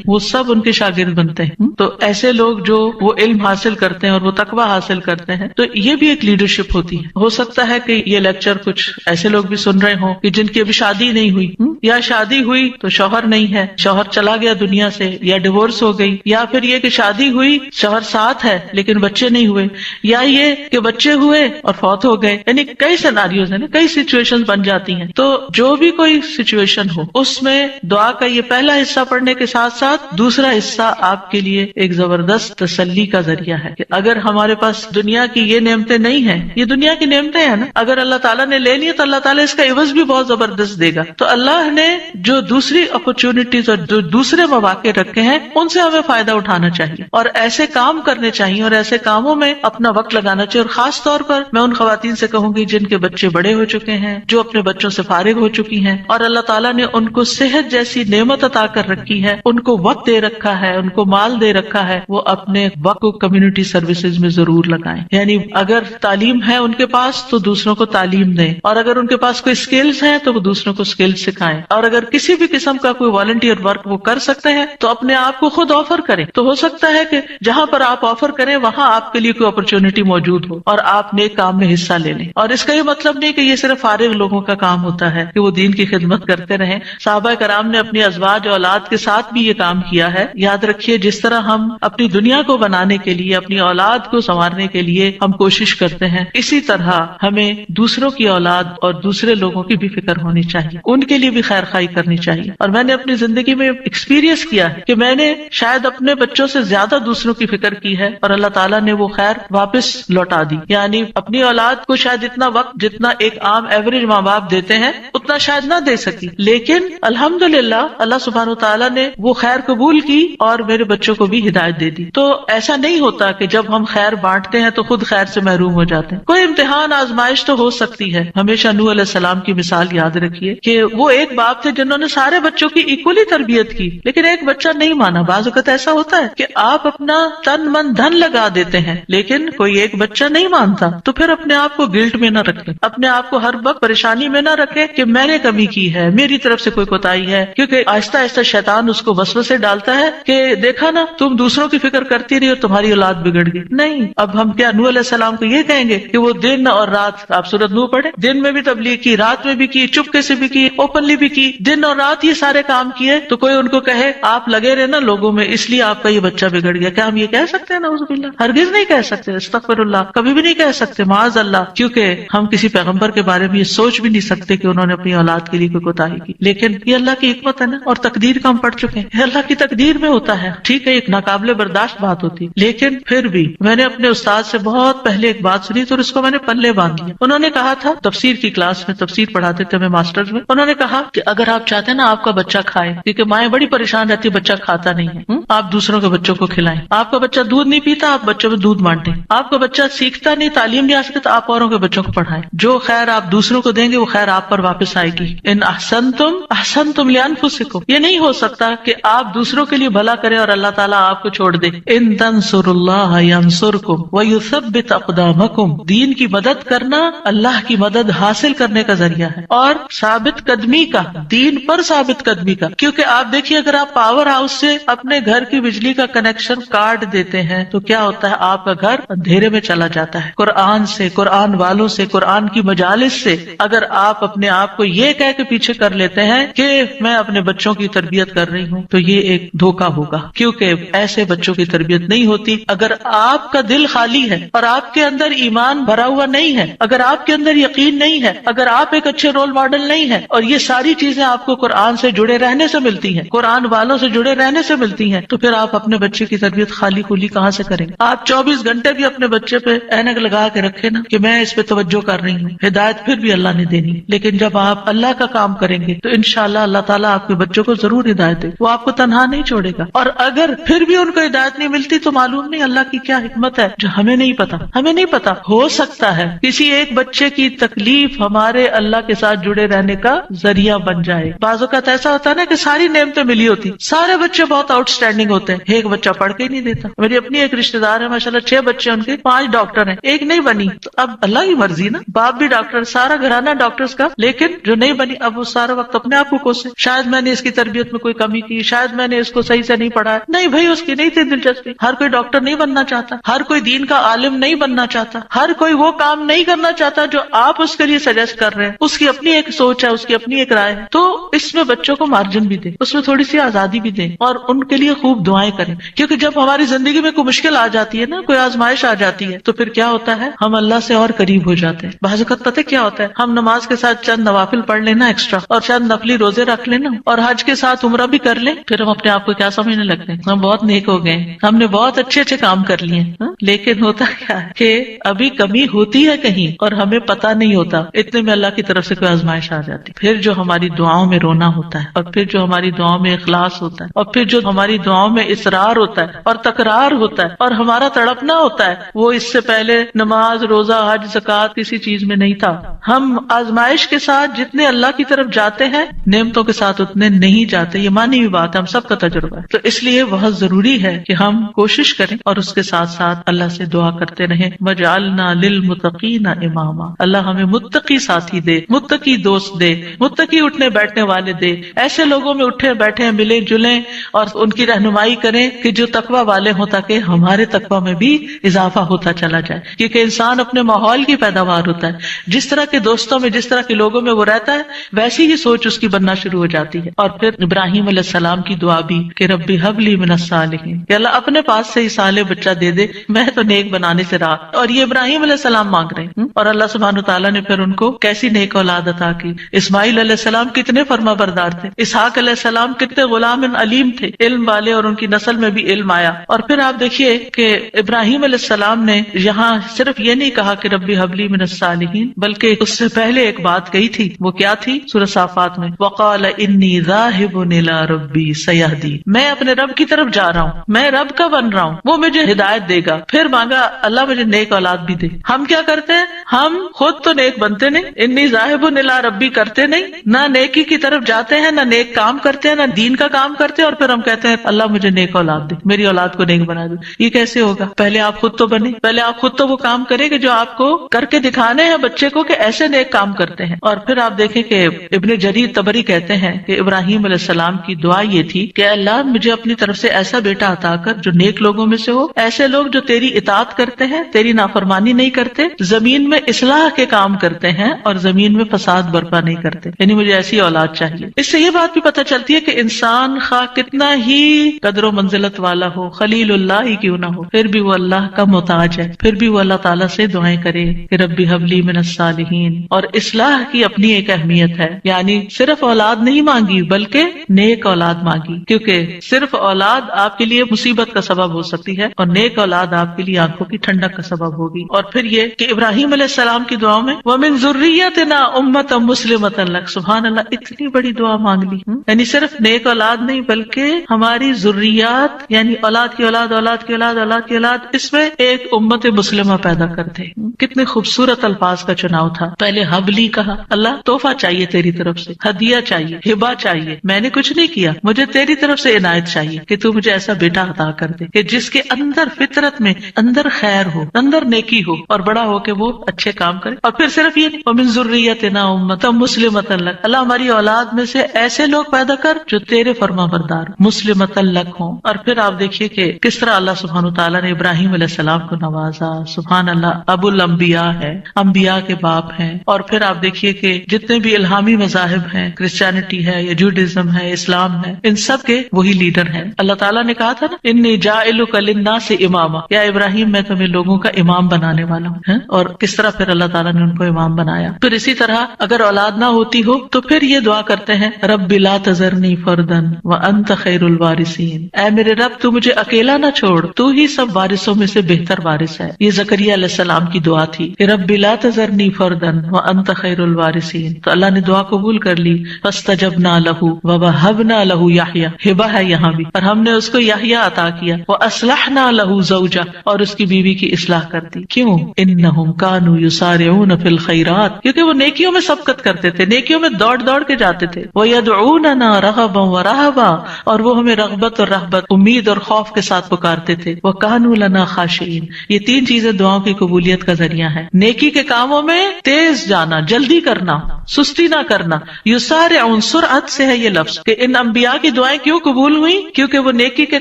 وہ سب ان کے شاگرد بنتے ہیں. تو ایسے لوگ جو وہ علم حاصل کرتے ہیں اور وہ تقویٰ حاصل کرتے ہیں، تو یہ بھی ایک لیڈرشپ ہوتی ہے. ہو سکتا ہے کہ یہ لیکچر کچھ ایسے لوگ بھی سن رہے ہوں کہ جن کی ابھی شادی نہیں ہوئی، یا شادی ہوئی تو شوہر نہیں ہے، شوہر چلا گیا دنیا سے، یا ڈیورس ہو گئی، یا پھر یہ کہ شادی ہوئی شوہر ساتھ ہے لیکن بچے نہیں ہوئے، یا یہ کہ بچے ہوئے اور فوت ہو گئے. یعنی کئی سیناریوز ہیں نا، کئی سچویشن بن جاتی ہیں. تو جو بھی کوئی سچویشن ہو، اس میں دعا کا یہ پہلا حصہ پڑھنے کے ساتھ ساتھ دوسرا حصہ آپ کے لیے ایک زبردست تسلی کا ذریعہ ہے کہ اگر ہمارے پاس دنیا کی یہ نعمتیں نہیں ہیں، یہ دنیا کی نعمتیں ہیں نا، اگر اللہ تعالیٰ نے لے لی تو اللہ تعالیٰ اس کا عوض بھی بہت زبردست دے گا. تو اللہ نے جو دوسری اپرچونٹیز اور جو دوسرے مواقع رکھے ہیں، ان سے ہمیں فائدہ اٹھانا چاہیے اور ایسے کام کرنے چاہیے اور ایسے کاموں میں اپنا وقت لگانا چاہیے. اور خاص طور پر میں ان خواتین سے کہوں گی جن کے بچے بڑے ہو چکے ہیں، جو اپنے بچوں سے فارغ ہو چکی ہیں اور اللہ تعالیٰ نے ان کو صحت جیسی نعمت عطا کر رکھی ہے، ان کو وقت دے رکھا ہے، ان کو مال دے رکھا ہے، وہ اپنے وقت کو کمیونٹی سروسز میں ضرور لگائیں. یعنی اگر تعلیم ہے ان کے پاس تو دوسروں کو تعلیم دیں، اور اگر ان کے پاس کوئی اسکلز ہیں تو وہ دوسروں کو اسکلز سکھائیں، اور اگر کسی بھی قسم کا کوئی والنٹیئر ورک وہ کر سکتے ہیں تو اپنے آپ کو خود آفر کریں. تو ہو سکتا ہے کہ جہاں پر آپ آفر کریں وہاں آپ کے لیے کوئی اپرچونٹی موجود ہو اور آپ نیک کام میں حصہ لے لیں. اور اس کا یہ مطلب نہیں کہ یہ صرف فارغ لوگوں کا کام ہوتا ہے کہ وہ دین کی خدمت کرتے رہیں. صحابہ کرام نے اپنی ازواج اور اولاد کے ساتھ بھی یہ کام کیا ہے. یاد رکھیے، جس طرح ہم اپنی دنیا کو بنانے کے لیے، اپنی اولاد کو سنوارنے کے لیے ہم کوشش کرتے ہیں، اسی طرح ہمیں دوسروں کی اولاد اور دوسرے لوگوں کی بھی فکر ہونی چاہیے، ان کے لیے بھی خیر خواہی کرنی چاہیے. اور میں نے اپنی زندگی میں ایکسپیرینس کیا ہے کہ میں نے شاید اپنے بچوں سے زیادہ دوسروں کی فکر کی ہے اور اللہ تعالیٰ نے وہ خیر واپس لوٹا دی. یعنی اپنی اولاد کو شاید اتنا وقت جتنا ایک عام ایوریج ماں باپ دیتے ہیں اتنا شاید نہ دے سکی، لیکن الحمدللہ اللہ سبحانہ وتعالیٰ نے وہ خیر قبول کی اور میرے بچوں کو بھی ہدایت دے دی. تو ایسا نہیں ہوتا کہ جب ہم خیر بانٹتے ہیں تو خود خیر سے محروم ہو جاتے ہیں. کوئی امتحان آزمائش تو ہو سکتی ہے. ہمیشہ نوح علیہ السلام کی مثال یاد رکھیے کہ وہ ایک باپ تھے جنہوں نے سارے بچوں کی ایکولی تربیت کی، لیکن ایک بچہ نہیں مانا. بعض اوقات ایسا ہوتا ہے کہ آپ اپنا تن من دھن لگا دیتے ہیں لیکن کوئی ایک بچہ نہیں مانتا، تو پھر اپنے آپ کو گلٹ میں نہ رکھیں، اپنے آپ کو ہر وقت پریشانی میں نہ رکھیں کہ میں نے کمی کی ہے، میری طرف سے کوئی کوتاہی ہے. کیونکہ آہستہ آہستہ شیطان اس کو وسوسے ڈالتا ہے کہ دیکھا نا، تم دوسروں کی فکر کرتی رہی اور تمہاری اولاد بگڑ گئی. نہیں، اب ہم کیا نوح علیہ السلام کو یہ کہیں گے کہ وہ دن اور رات، آپ سورۃ نوح پڑھیں، دن میں بھی تبلیغ کی، رات میں بھی کی، چپکے سے بھی کی، اوپنلی بھی کی، دن اور رات یہ سارے کام کیے. تو کوئی ان کو کہے آپ لگے رہے نا لوگوں میں، اس لیے آپ کا یہ بچہ بگڑ گیا، کیا ہم یہ کہہ سکتے ہیں؟ نعوذ باللہ، ہرگز نہیں کہہ سکتے. استغفر اللہ، کبھی بھی نہیں کہہ سکتے، معاذ اللہ. کیونکہ ہم کسی پیغمبر کے بارے میں یہ سوچ بھی نہیں سکتے کہ انہوں نے اپنی اولاد کے لیے کوئی کوتاہی کی. لیکن یہ اللہ کی حکمت ہے نا، اور تقدیر کا ہم پڑھ چکے ہیں، یہ اللہ کی تقدیر میں ہوتا ہے. ٹھیک ہے، ایک ناقابل برداشت بات ہوتی، لیکن پھر بھی میں نے اپنے استاد سے بہت پہلے ایک بات سنی تو اس کو میں نے پلے باندھ لیا. انہوں نے کہا تھا، تفسیر کی کلاس میں تفسیر پڑھاتے تھے میں ماسٹرز میں، انہوں نے کہا کہ اگر آپ چاہتے ہیں نا آپ کا بچہ کھائے، کیونکہ مائیں بڑی پریشان رہتی ہے بچہ کھاتا نہیں ہے، آپ دوسروں کے بچوں کو کھلائیں. آپ کا بچہ دودھ نہیں پیتا، آپ بچوں میں دودھ بانٹیں. آپ کا بچہ سیکھتا نہیں، تعلیم نہیں آ سکتا، آپ اوروں کے بچوں کو پڑھائیں. جو خیر آپ دوسروں کو دیں گے وہ خیر آپ پر واپس آئے گی. ان احسنتم احسنتم لانفسکم. یہ نہیں ہو سکتا کہ آپ دوسروں کے لیے بھلا کریں اور اللہ تعالیٰ آپ کو چھوڑ دے. ان تنصروا اللہ ینصرکم ویثبت اقدامکم. دین کی مدد کرنا اللہ کی مدد حاصل کرنے کا ذریعہ ہے، اور ثابت قدمی کا، دین پر ثابت قدمی کا. کیونکہ آپ دیکھیے، اگر آپ پاور ہاؤس سے اپنے گھر کی بجلی کا کنیکشن کاٹ دیتے ہیں تو کیا ہوتا ہے؟ آپ کا گھر اندھیرے میں چلا جاتا ہے. قرآن سے، قرآن والوں سے، قرآن کی مجالس سے اگر آپ اپنے آپ کو یہ کہہ کے پیچھے کر لیتے ہیں کہ میں اپنے بچوں کی تربیت کر رہی ہوں، تو یہ ایک دھوکہ ہوگا. کیونکہ ایسے بچوں کی تربیت نہیں ہوتی. اگر آپ کا دل خالی ہے اور آپ کے اندر ایمان بھرا ہوا نہیں ہے، اگر آپ کے اندر یقین نہیں ہے، اگر آپ ایک اچھے رول ماڈل نہیں ہیں، اور یہ ساری چیزیں آپ کو قرآن سے جڑے رہنے سے ملتی ہیں، قرآن والوں سے جڑے رہنے سے ملتی ہیں، تو پھر آپ اپنے بچے کی تربیت خالی خولی کہاں سے کریں گے؟ آپ 24 گھنٹے بھی اپنے بچے پہ اینک لگا کے رکھے نا کہ میں اس پہ توجہ کر رہی ہوں، ہدایت پھر بھی اللہ نے دینی. لیکن جب آپ اللہ کا کام کریں گے تو انشاءاللہ اللہ تعالیٰ آپ کے بچوں کو ضرور ہدایت دے، وہ آپ کو تنہا نہیں چھوڑے گا. اور اگر پھر بھی ان کو ہدایت نہیں ملتی تو معلوم نہیں اللہ کی کیا حکمت ہے جو ہمیں نہیں پتا. ہمیں نہیں پتا، ہو سکتا ہے کسی ایک بچے کی تکلیف ہمارے اللہ کے ساتھ جڑے رہنے کا ذریعہ بن جائے. بعض اوقات ایسا ہوتا ہے نا کہ ساری نعمتیں ملی ہوتی، سارے بچے بہت آؤٹ اسٹینڈنگ انڈرسٹینڈنگ ہوتے ہیں. ایک بچہ پڑھ کے ہی نہیں دیتا. میری اپنی ایک رشتے دار ہے ماشاءاللہ 6 بچے ان کے 5 ڈاکٹر ہیں, ایک نہیں بنی. تو اب اللہ کی مرضی نا, باپ بھی ڈاکٹر, سارا گھرانہ ڈاکٹرز کا, لیکن جو نہیں بنی اب وہ سارا وقت اپنے آپ کو کوسے, شاید میں نے اس کی تربیت میں کوئی کمی کی, شاید میں نے اس کو صحیح سے نہیں پڑھایا. نہیں بھائی, اس کی نہیں تھی دلچسپی. ہر کوئی ڈاکٹر نہیں بننا چاہتا, ہر کوئی دین کا عالم نہیں بننا چاہتا, ہر کوئی وہ کام نہیں کرنا چاہتا جو آپ اس کے لیے سجیسٹ کر رہے ہیں. اس کی اپنی ایک سوچ ہے, اس کی اپنی ایک رائے ہے. تو اس میں بچوں کو مارجن بھی دیں, اس میں تھوڑی سی آزادی بھی دیں, اور ان کے لیے خوب دعائیں کریں. کیونکہ جب ہماری زندگی میں کوئی مشکل آ جاتی ہے نا, کوئی آزمائش آ جاتی ہے, تو پھر کیا ہوتا ہے, ہم اللہ سے اور قریب ہو جاتے ہیں. بعض اوقات پتہ کیا ہوتا ہے, ہم نماز کے ساتھ چند نوافل پڑھ لینا ایکسٹرا, اور چند نفلی روزے رکھ لینا, اور حج کے ساتھ عمرہ بھی کر لیں, پھر ہم اپنے آپ کو کیا سمجھنے لگتے ہیں, ہم بہت نیک ہو گئے, ہم نے بہت اچھے اچھے کام کر لیے. لیکن ہوتا کیا ہے کہ ابھی کمی ہوتی ہے کہیں اور ہمیں پتہ نہیں ہوتا. اتنے میں اللہ کی طرف سے کوئی آزمائش آ جاتی, پھر جو ہماری دعاؤں میں رونا ہوتا ہے, اور پھر جو ہماری دعاؤں میں اخلاص ہوتا ہے, اور پھر جو ہماری دعاؤں میں اصرار ہوتا ہے اور تکرار ہوتا ہے اور ہمارا تڑپنا ہوتا ہے, وہ اس سے پہلے نماز, روزہ, حج, زکوٰۃ کسی چیز میں نہیں تھا. ہم آزمائش کے ساتھ جتنے اللہ کی طرف جاتے ہیں, نعمتوں کے ساتھ اتنے نہیں جاتے. یہ مانی ہوئی بات ہے, ہم سب کا تجربہ ہے. تو اس لیے بہت ضروری ہے کہ ہم کوشش کریں اور اس کے ساتھ ساتھ اللہ سے دعا کرتے رہیں, وَجْعَلْنَا لِلْمُتَّقِينَ اماما. اللہ ہمیں متقی ساتھی دے, متقی دوست دے, متقی اٹھنے بیٹھنے والے دے. ایسے لوگوں میں اٹھے بیٹھے ملیں جلیں اور ان کی رہنمائی کریں کہ جو تقوی والے ہوں, تاکہ ہمارے تقوی میں بھی اضافہ ہوتا چلا جائے. کیونکہ انسان اپنے ماحول کی پیداوار ہوتا ہے. جس طرح کے دوستوں میں, جس طرح کے لوگوں میں وہ رہتا ہے, ویسی ہی سوچ اس کی بننا شروع ہو جاتی ہے. اور پھر ابراہیم علیہ السلام کی دعا بھی کہ ربی ہب لی من الصالحین, کہ اللہ اپنے پاس سے ہی صالح بچہ دے دے, میں تو نیک بنانے سے رہا. اور یہ ابراہیم علیہ السلام مانگ رہے ہیں, اور اللہ سبحانہ تعالیٰ نے پھر ان کو کیسی نیک اولاد عطا کی. اسماعیل علیہ السلام کتنے فرما بردار تھے, اسحاق علیہ السلام کتنے غلام علیم تھے, علم والے, اور ان کی نسل میں بھی علم آیا. اور پھر آپ دیکھیے کہ ابراہیم علیہ السلام نے یہاں صرف یہ نہیں کہا کہ ربی ہب لی من الصالحین, بلکہ اس سے پہلے ایک بات کہی تھی. وہ کیا تھی؟ سورہ صافات میں, وقال انی ذاہب الی ربی سیہدین, میں اپنے رب کی طرف جا رہا ہوں, میں رب کا بن رہا ہوں, وہ مجھے ہدایت دے گا. پھر مانگا اللہ مجھے نیک اولاد بھی دے. ہم کیا کرتے ہیں, ہم خود تو نیک بنتے نہیں, انی ذاہب الی ربی کرتے نہیں, نہ نیکی کی طرف جاتے ہیں, نہ نیک کام کرتے ہیں, نہ دین کا کام کرتے ہیں, اور پھر ہم کہتے ہیں اللہ مجھے نیک اولاد دے, میری اولاد کو نیک بنا دے. یہ کیسے ہوگا؟ پہلے آپ خود تو بنے, پہلے آپ خود تو وہ کام کریں کہ جو آپ کو کر کے دکھانے ہیں بچے کو کہ ایسے نیک کام کرتے ہیں. اور پھر آپ دیکھیں کہ ابن جریر طبری کہتے ہیں کہ ابراہیم علیہ السلام کی دعا یہ تھی کہ اللہ مجھے اپنی طرف سے ایسا بیٹا عطا کر جو نیک لوگوں میں سے ہو, ایسے لوگ جو تیری اطاعت کرتے ہیں, تیری نافرمانی نہیں کرتے, زمین میں اصلاح کے کام کرتے ہیں اور زمین میں فساد برپا نہیں کرتے. یعنی مجھے ایسی اولاد چاہیے. اس سے یہ بات بھی پتہ چلتی ہے کہ انسان خواہ کتنا ہی قدر و منزلت والا ہو, خلیل اللہ ہی کیوں نہ ہو, پھر بھی وہ اللہ کا محتاج ہے, پھر بھی وہ اللہ تعالیٰ سے دعائیں کرے کہ ربی ہب لی من الصالحین. اور اصلاح کی اپنی ایک اہمیت ہے, یعنی صرف اولاد نہیں مانگی بلکہ نیک اولاد مانگی, کیونکہ صرف اولاد آپ کے لیے مصیبت کا سبب ہو سکتی ہے, اور نیک اولاد آپ کے لیے آنکھوں کی ٹھنڈک کا سبب ہوگی. اور پھر یہ کہ ابراہیم علیہ السلام کی دعاؤں میں وَمِن ذُرِّيَّتِنَا أُمَّةً مُسْلِمَةً لَكَ, سبحان اللہ, اتنی بڑی دعا مانگ لی. یعنی صرف نیک اولاد نہیں بلکہ ہماری ذریات, یعنی اولاد کی اولاد, اولاد کی اولاد, اولاد کی اولاد, اس میں ایک امت مسلمہ پیدا کرتے. کتنے خوبصورت الفاظ کا چناؤ تھا. پہلے حبلی کہا, اللہ تحفہ چاہیے تیری طرف سے, ہدیہ چاہیے, ہبہ چاہیے, میں نے کچھ نہیں کیا, مجھے تیری طرف سے عنایت چاہیے کہ تو مجھے ایسا بیٹا عطا کر دے کہ جس کے اندر فطرت میں اندر خیر ہو, اندر نیکی ہو, اور بڑا ہو کے وہ اچھے کام کرے. اور پھر صرف یہ نہیں, وَمِن ذُرِّيَّتِنَا أُمَّةً مُسْلِمَةً لَكَ, اللہ ہماری اولاد میں سے ایسے لوگ پیدا کر جو تیرے فرما بردار مسلمۃ لک ہوں. اور پھر آپ دیکھیے کہ کس طرح اللہ سبحانہ تعالیٰ نے ابراہیم علیہ السلام کو نوازا. سبحان اللہ, ابو الانبیاء ہے, انبیاء کے باپ ہیں. اور پھر آپ دیکھیے کہ جتنے بھی الہامی مذاہب ہیں, کرسچینٹی ہے یا جوڈازم ہے, اسلام ہے, ان سب کے وہی لیڈر ہیں. اللہ تعالیٰ نے کہا تھا نا, انی جاعلک للناس اماما, یا ابراہیم میں تمہیں لوگوں کا امام بنانے والا ہوں. اور کس طرح پھر اللہ تعالیٰ نے ان کو امام بنایا. پھر اسی طرح اگر اولاد نہ ہوتی ہو تو پھر یہ دعا کرتے ہیں, رب لا تذرنی فردا وانت خیر الوارثین, اے میرے رب تو مجھے اکیلا نہ چھوڑ, تو ہی سب وارثوں میں سے بہتر وارث ہے. یہ زکریا علیہ السلام کی دعا تھی کہ رب لا تذرنی فردا وانت خیر الوارثین. تو اللہ نے دعا قبول کر لی. فاستجبنا لہ ووہبنا لہ یحییٰ, ہبہ ہے یہاں بھی, اور ہم نے اس کو یحییٰ عطا کیا. واصلحنا لہ زوجہ, اور اس کی بیوی کی اصلاح کر دی. کیوں؟ انہم کانوا یسارعون فی الخیرات, کیونکہ وہ نیکیوں میں سبقت کرتے تھے, نیکیوں میں دوڑ دوڑ کے جاتے تھے. ویدعوننا رغبا ورہبا, اور وہ ہمیں رغبت محبت اور رغبت، امید اور خوف کے ساتھ پکارتے تھے. وَكَانُوا لَنَا خَاشِعِينَ. یہ تین چیزیں دعاؤں کی قبولیت کا ذریعہ ہیں. نیکی کے کاموں میں تیز جانا، جلدی کرنا، سستی نہ کرنا. یسارعون، سرعت سے ہے یہ لفظ کہ ان انبیاء کی دعائیں کیوں قبول ہوئی؟ کیونکہ وہ نیکی کے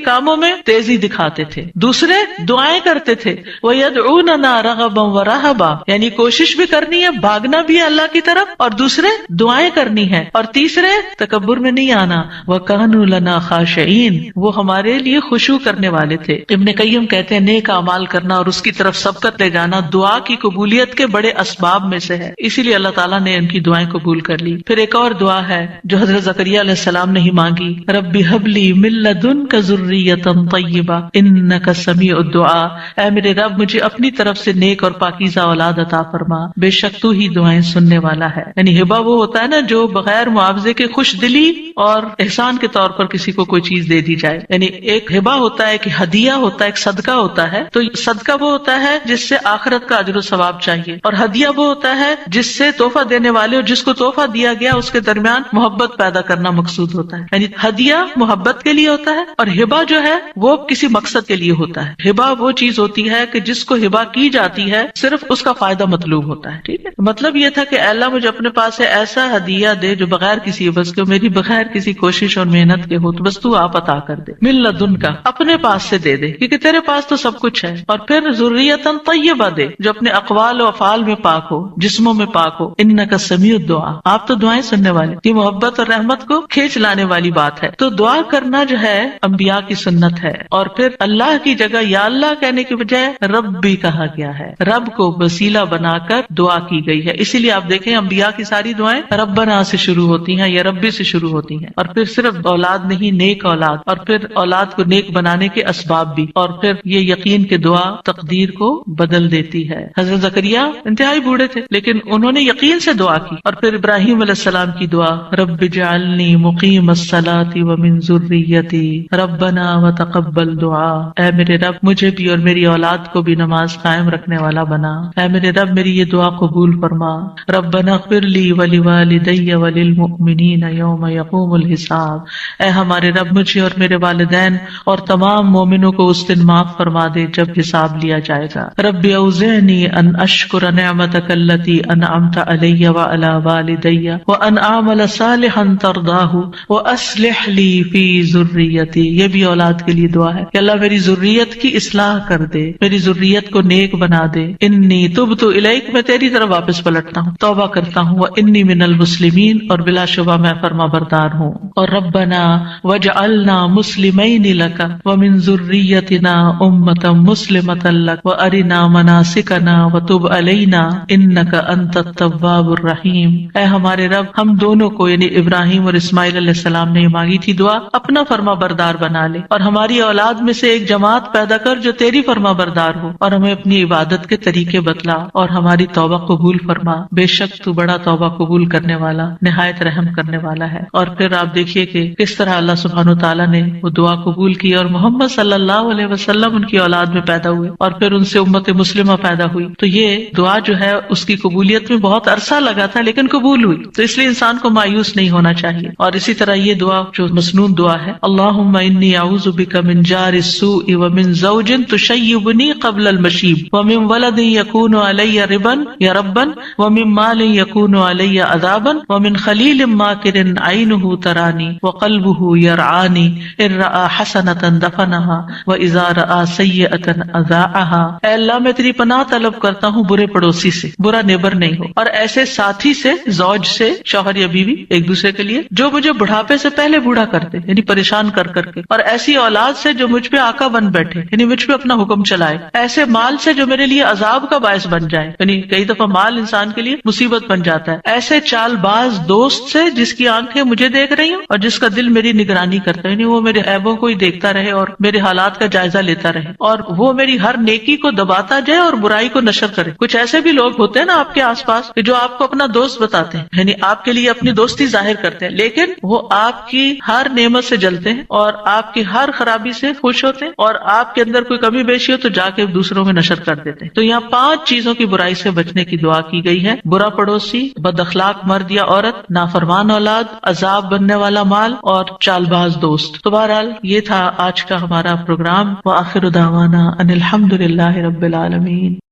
کاموں میں تیزی دکھاتے تھے. دوسرے دعائیں کرتے تھے. وَيَدْعُونَنَا رَغَبًا وَرَهَبًا، یعنی کوشش بھی کرنی ہے، بھاگنا بھی ہے اللہ کی طرف، اور دوسرے دعائیں کرنی ہے. اور تیسرے تکبر میں نہیں آنا. وَكَانُوا لَنَا خَاشِعِينَ، وہ ہمارے لیے خشوع کرنے والے تھے. ابن قیم کہتے ہیں نیک اعمال کرنا اور اس کی طرف سبقت لے جانا دعا کی قبولیت کے بڑے اسباب میں سے ہے، اسی لیے اللہ تعالیٰ نے ان کی دعائیں قبول کر لی. پھر ایک اور دعا ہے جو حضرت زکریا علیہ السلام نے ہی مانگی. رب هب لی من لدنک ذریۃ طیبہ انک سمیع الدعاء، اے میرے رب مجھے اپنی طرف سے نیک اور پاکیزہ اولاد عطا فرما، بے شک تو ہی دعائیں سننے والا ہے. یعنی ہبہ وہ ہوتا ہے نا جو بغیر معاوضے کے خوش دلی اور احسان کے طور پر کسی کو کوئی چیز دے دی جائے. یعنی ایک ہبہ ہوتا ہے، ایک ہدیہ ہوتا ہے، ایک صدقہ ہوتا ہے. تو صدقہ وہ ہوتا ہے جس سے آخرت کا اجر و ثواب چاہیے، اور ہدیہ وہ ہوتا ہے جس سے تحفہ دینے والے اور جس کو تحفہ دیا گیا اس کے درمیان محبت پیدا کرنا مقصود ہوتا ہے. یعنی ہدیہ محبت کے لیے ہوتا ہے اور ہبہ جو ہے وہ کسی مقصد کے لیے ہوتا ہے. ہبہ وہ چیز ہوتی ہے کہ جس کو ہبہ کی جاتی ہے صرف اس کا فائدہ مطلوب ہوتا ہے. ٹھیک ہے، مطلب یہ تھا کہ اے اللہ مجھے اپنے پاس سے ایسا ہدیہ دے جو بغیر کسی عوض کے، میری بغیر کسی کوشش اور محنت کے ہو، تو بس تو آپ عطا کر دے. من لدن کا، اپنے پاس سے دے دے کیونکہ تیرے پاس تو سب کچھ ہے. اور پھر ذریۃ طیبہ دے جو اپنے اقوال و افعال میں پاک ہو، جسموں میں پاک ہو. انک سمیع الدعاء، آپ تو دعائیں سننے والے. یہ محبت اور رحمت کو کھینچ لانے والی بات ہے. تو دعا کرنا جو ہے انبیاء کی سنت ہے. اور پھر اللہ کی جگہ یا اللہ کہنے کی بجائے رب بھی کہا گیا ہے، رب کو وسیلہ بنا کر دعا کی گئی ہے. اسی لیے آپ دیکھیں انبیاء کی ساری دعائیں ربنا سے شروع ہوتی ہیں یا ربی سے شروع ہوتی ہیں. اور پھر صرف اولاد نہیں، نیک اولاد، اور پھر اولاد کو نیک بنانے کے اسباب بھی. اور پھر یہ یقین کہ دعا تقدیر کو بدل دیتی ہے. حضرت زکریا انتہائی بوڑھے تھے لیکن انہوں نے یقین سے دعا کی. اور پھر ابراہیم علیہ السلام کی دعا، رب اجعلنی مقیم الصلاۃ ومن ذریتی ربنا وتقبل دعا، اے میرے رب مجھے بھی اور میری اولاد کو بھی نماز قائم رکھنے والا بنا. اے میرے رب میری یہ دعا قبول فرما. ربنا اغفر لی ولوالدی وللمؤمنین یوم یقوم الحساب، اے ہمارے رب مجھے اور میرے والدین اور تمام مومنوں کو اس دن معاف فرما دے جب حساب لیا جائے گا. رب اوزعنی ان اشکر نعمتک التی انعمت علی وعلی والدی وان اعمل صالحا ترضاہ واصلح لی فی ذریتی. یہ بھی اولاد کے لیے دعا ہے کہ اللہ میری ذریت کی اصلاح کر دے، میری ذریت کو نیک بنا دے. انی تبت الیک، میں تیری طرف واپس پلٹتا ہوں، توبہ کرتا ہوں. وانی من المسلمین، اور بلا شبہ میں فرما بردار ہوں. اور ربنا واجعلنا مسلمین لک ومن ذریتنا امۃ مسلمۃ لک وارنا مناسکنا وتب علینا انک انت التواب الرحیم. اے ہمارے رب ہم دونوں کو، یعنی ابراہیم اور اسماعیل علیہ السلام نے مانگی تھی دعا، اپنا فرما بردار بنا لے اور ہماری اولاد میں سے ایک جماعت پیدا کر جو تیری فرما بردار ہو، اور ہمیں اپنی عبادت کے طریقے بتلا اور ہماری توبہ قبول فرما. بے شک تو بڑا توبہ قبول کرنے والا، نہایت رحم کرنے والا ہے. اور پھر آپ دیکھیے کہ کس طرح اللہ سبحانہ وتعالیٰ نے وہ دعا قبول کی اور محمد صلی اللہ علیہ وسلم ان کی اولاد میں پیدا ہوئے اور پھر ان سے امت مسلمہ پیدا ہوئی. تو یہ دعا جو ہے اس کی قبولیت میں بہت عرصہ لگا تھا لیکن قبول ہوئی. تو اس لیے انسان کو مایوس نہیں ہونا چاہیے. اور اسی طرح یہ دعا جو مسنون دعا ہے، اللہم انی اعوذ بک من جار السوء ومن زوج تشیبنی قبل المشیب ومن ولد یکون علی ربا یا ربا ومن مال یکون علی عذابا ومن خلیل ماکر عینہ ترانی وقلبہ یرعانی ان رأى حسنۃ دفنها واذا رأى سیئۃ اذاعها. اے اللہ میں تیری پناہ طلب کرتا ہوں برے پڑوسی سے، برا نیبر نہیں ہو، اور ایسے ساتھی سے، زوج سے، شوہر یا بیوی ایک دوسرے کے لیے، جو مجھے بڑھاپے سے پہلے بوڑھا کر دے، یعنی پریشان کر کے، اور ایسی اولاد سے جو مجھ پہ آقا بن بیٹھے، یعنی مجھ پہ اپنا حکم چلائے. ایسے مال سے جو میرے لیے عذاب کا باعث بن جائے، یعنی کئی دفعہ مال انسان کے لیے مصیبت بن جاتا ہے. ایسے چال باز دوست سے جس کی آنکھیں مجھے دیکھ رہی ہوں اور جس کا دل میری نگرانی کرتا ہے، یعنی وہ میرے عیبوں کو ہی دیکھتا رہے اور میرے حالات کا جائزہ لیتا رہے، اور وہ میری ہر نیکی کو دباتا جائے اور برائی کو نشر کرے. کچھ ایسے بھی لوگ ہوتے ہیں نا آپ کے آس پاس کہ جو آپ کو اپنا دوست بتاتے ہیں، یعنی آپ کے لیے اپنی دوستی ظاہر کرتے ہیں، لیکن وہ آپ کی ہر نعمت سے جلتے ہیں اور آپ کی ہر خرابی سے خوش ہوتے ہیں، اور آپ کے اندر کوئی کمی بیشی ہو تو جا کے دوسروں میں نشر کر دیتے ہیں. تو یہاں 5 چیزوں کی برائی سے بچنے کی دعا کی گئی ہے: برا پڑوسی، بد اخلاق مرد یا عورت، نافرمان اولاد، عذاب بننے والا مال، اور چال باز دوست. دوست. تو بہرحال یہ تھا آج کا ہمارا پروگرام. وآخر دعوانا ان الحمد للہ رب العالمین.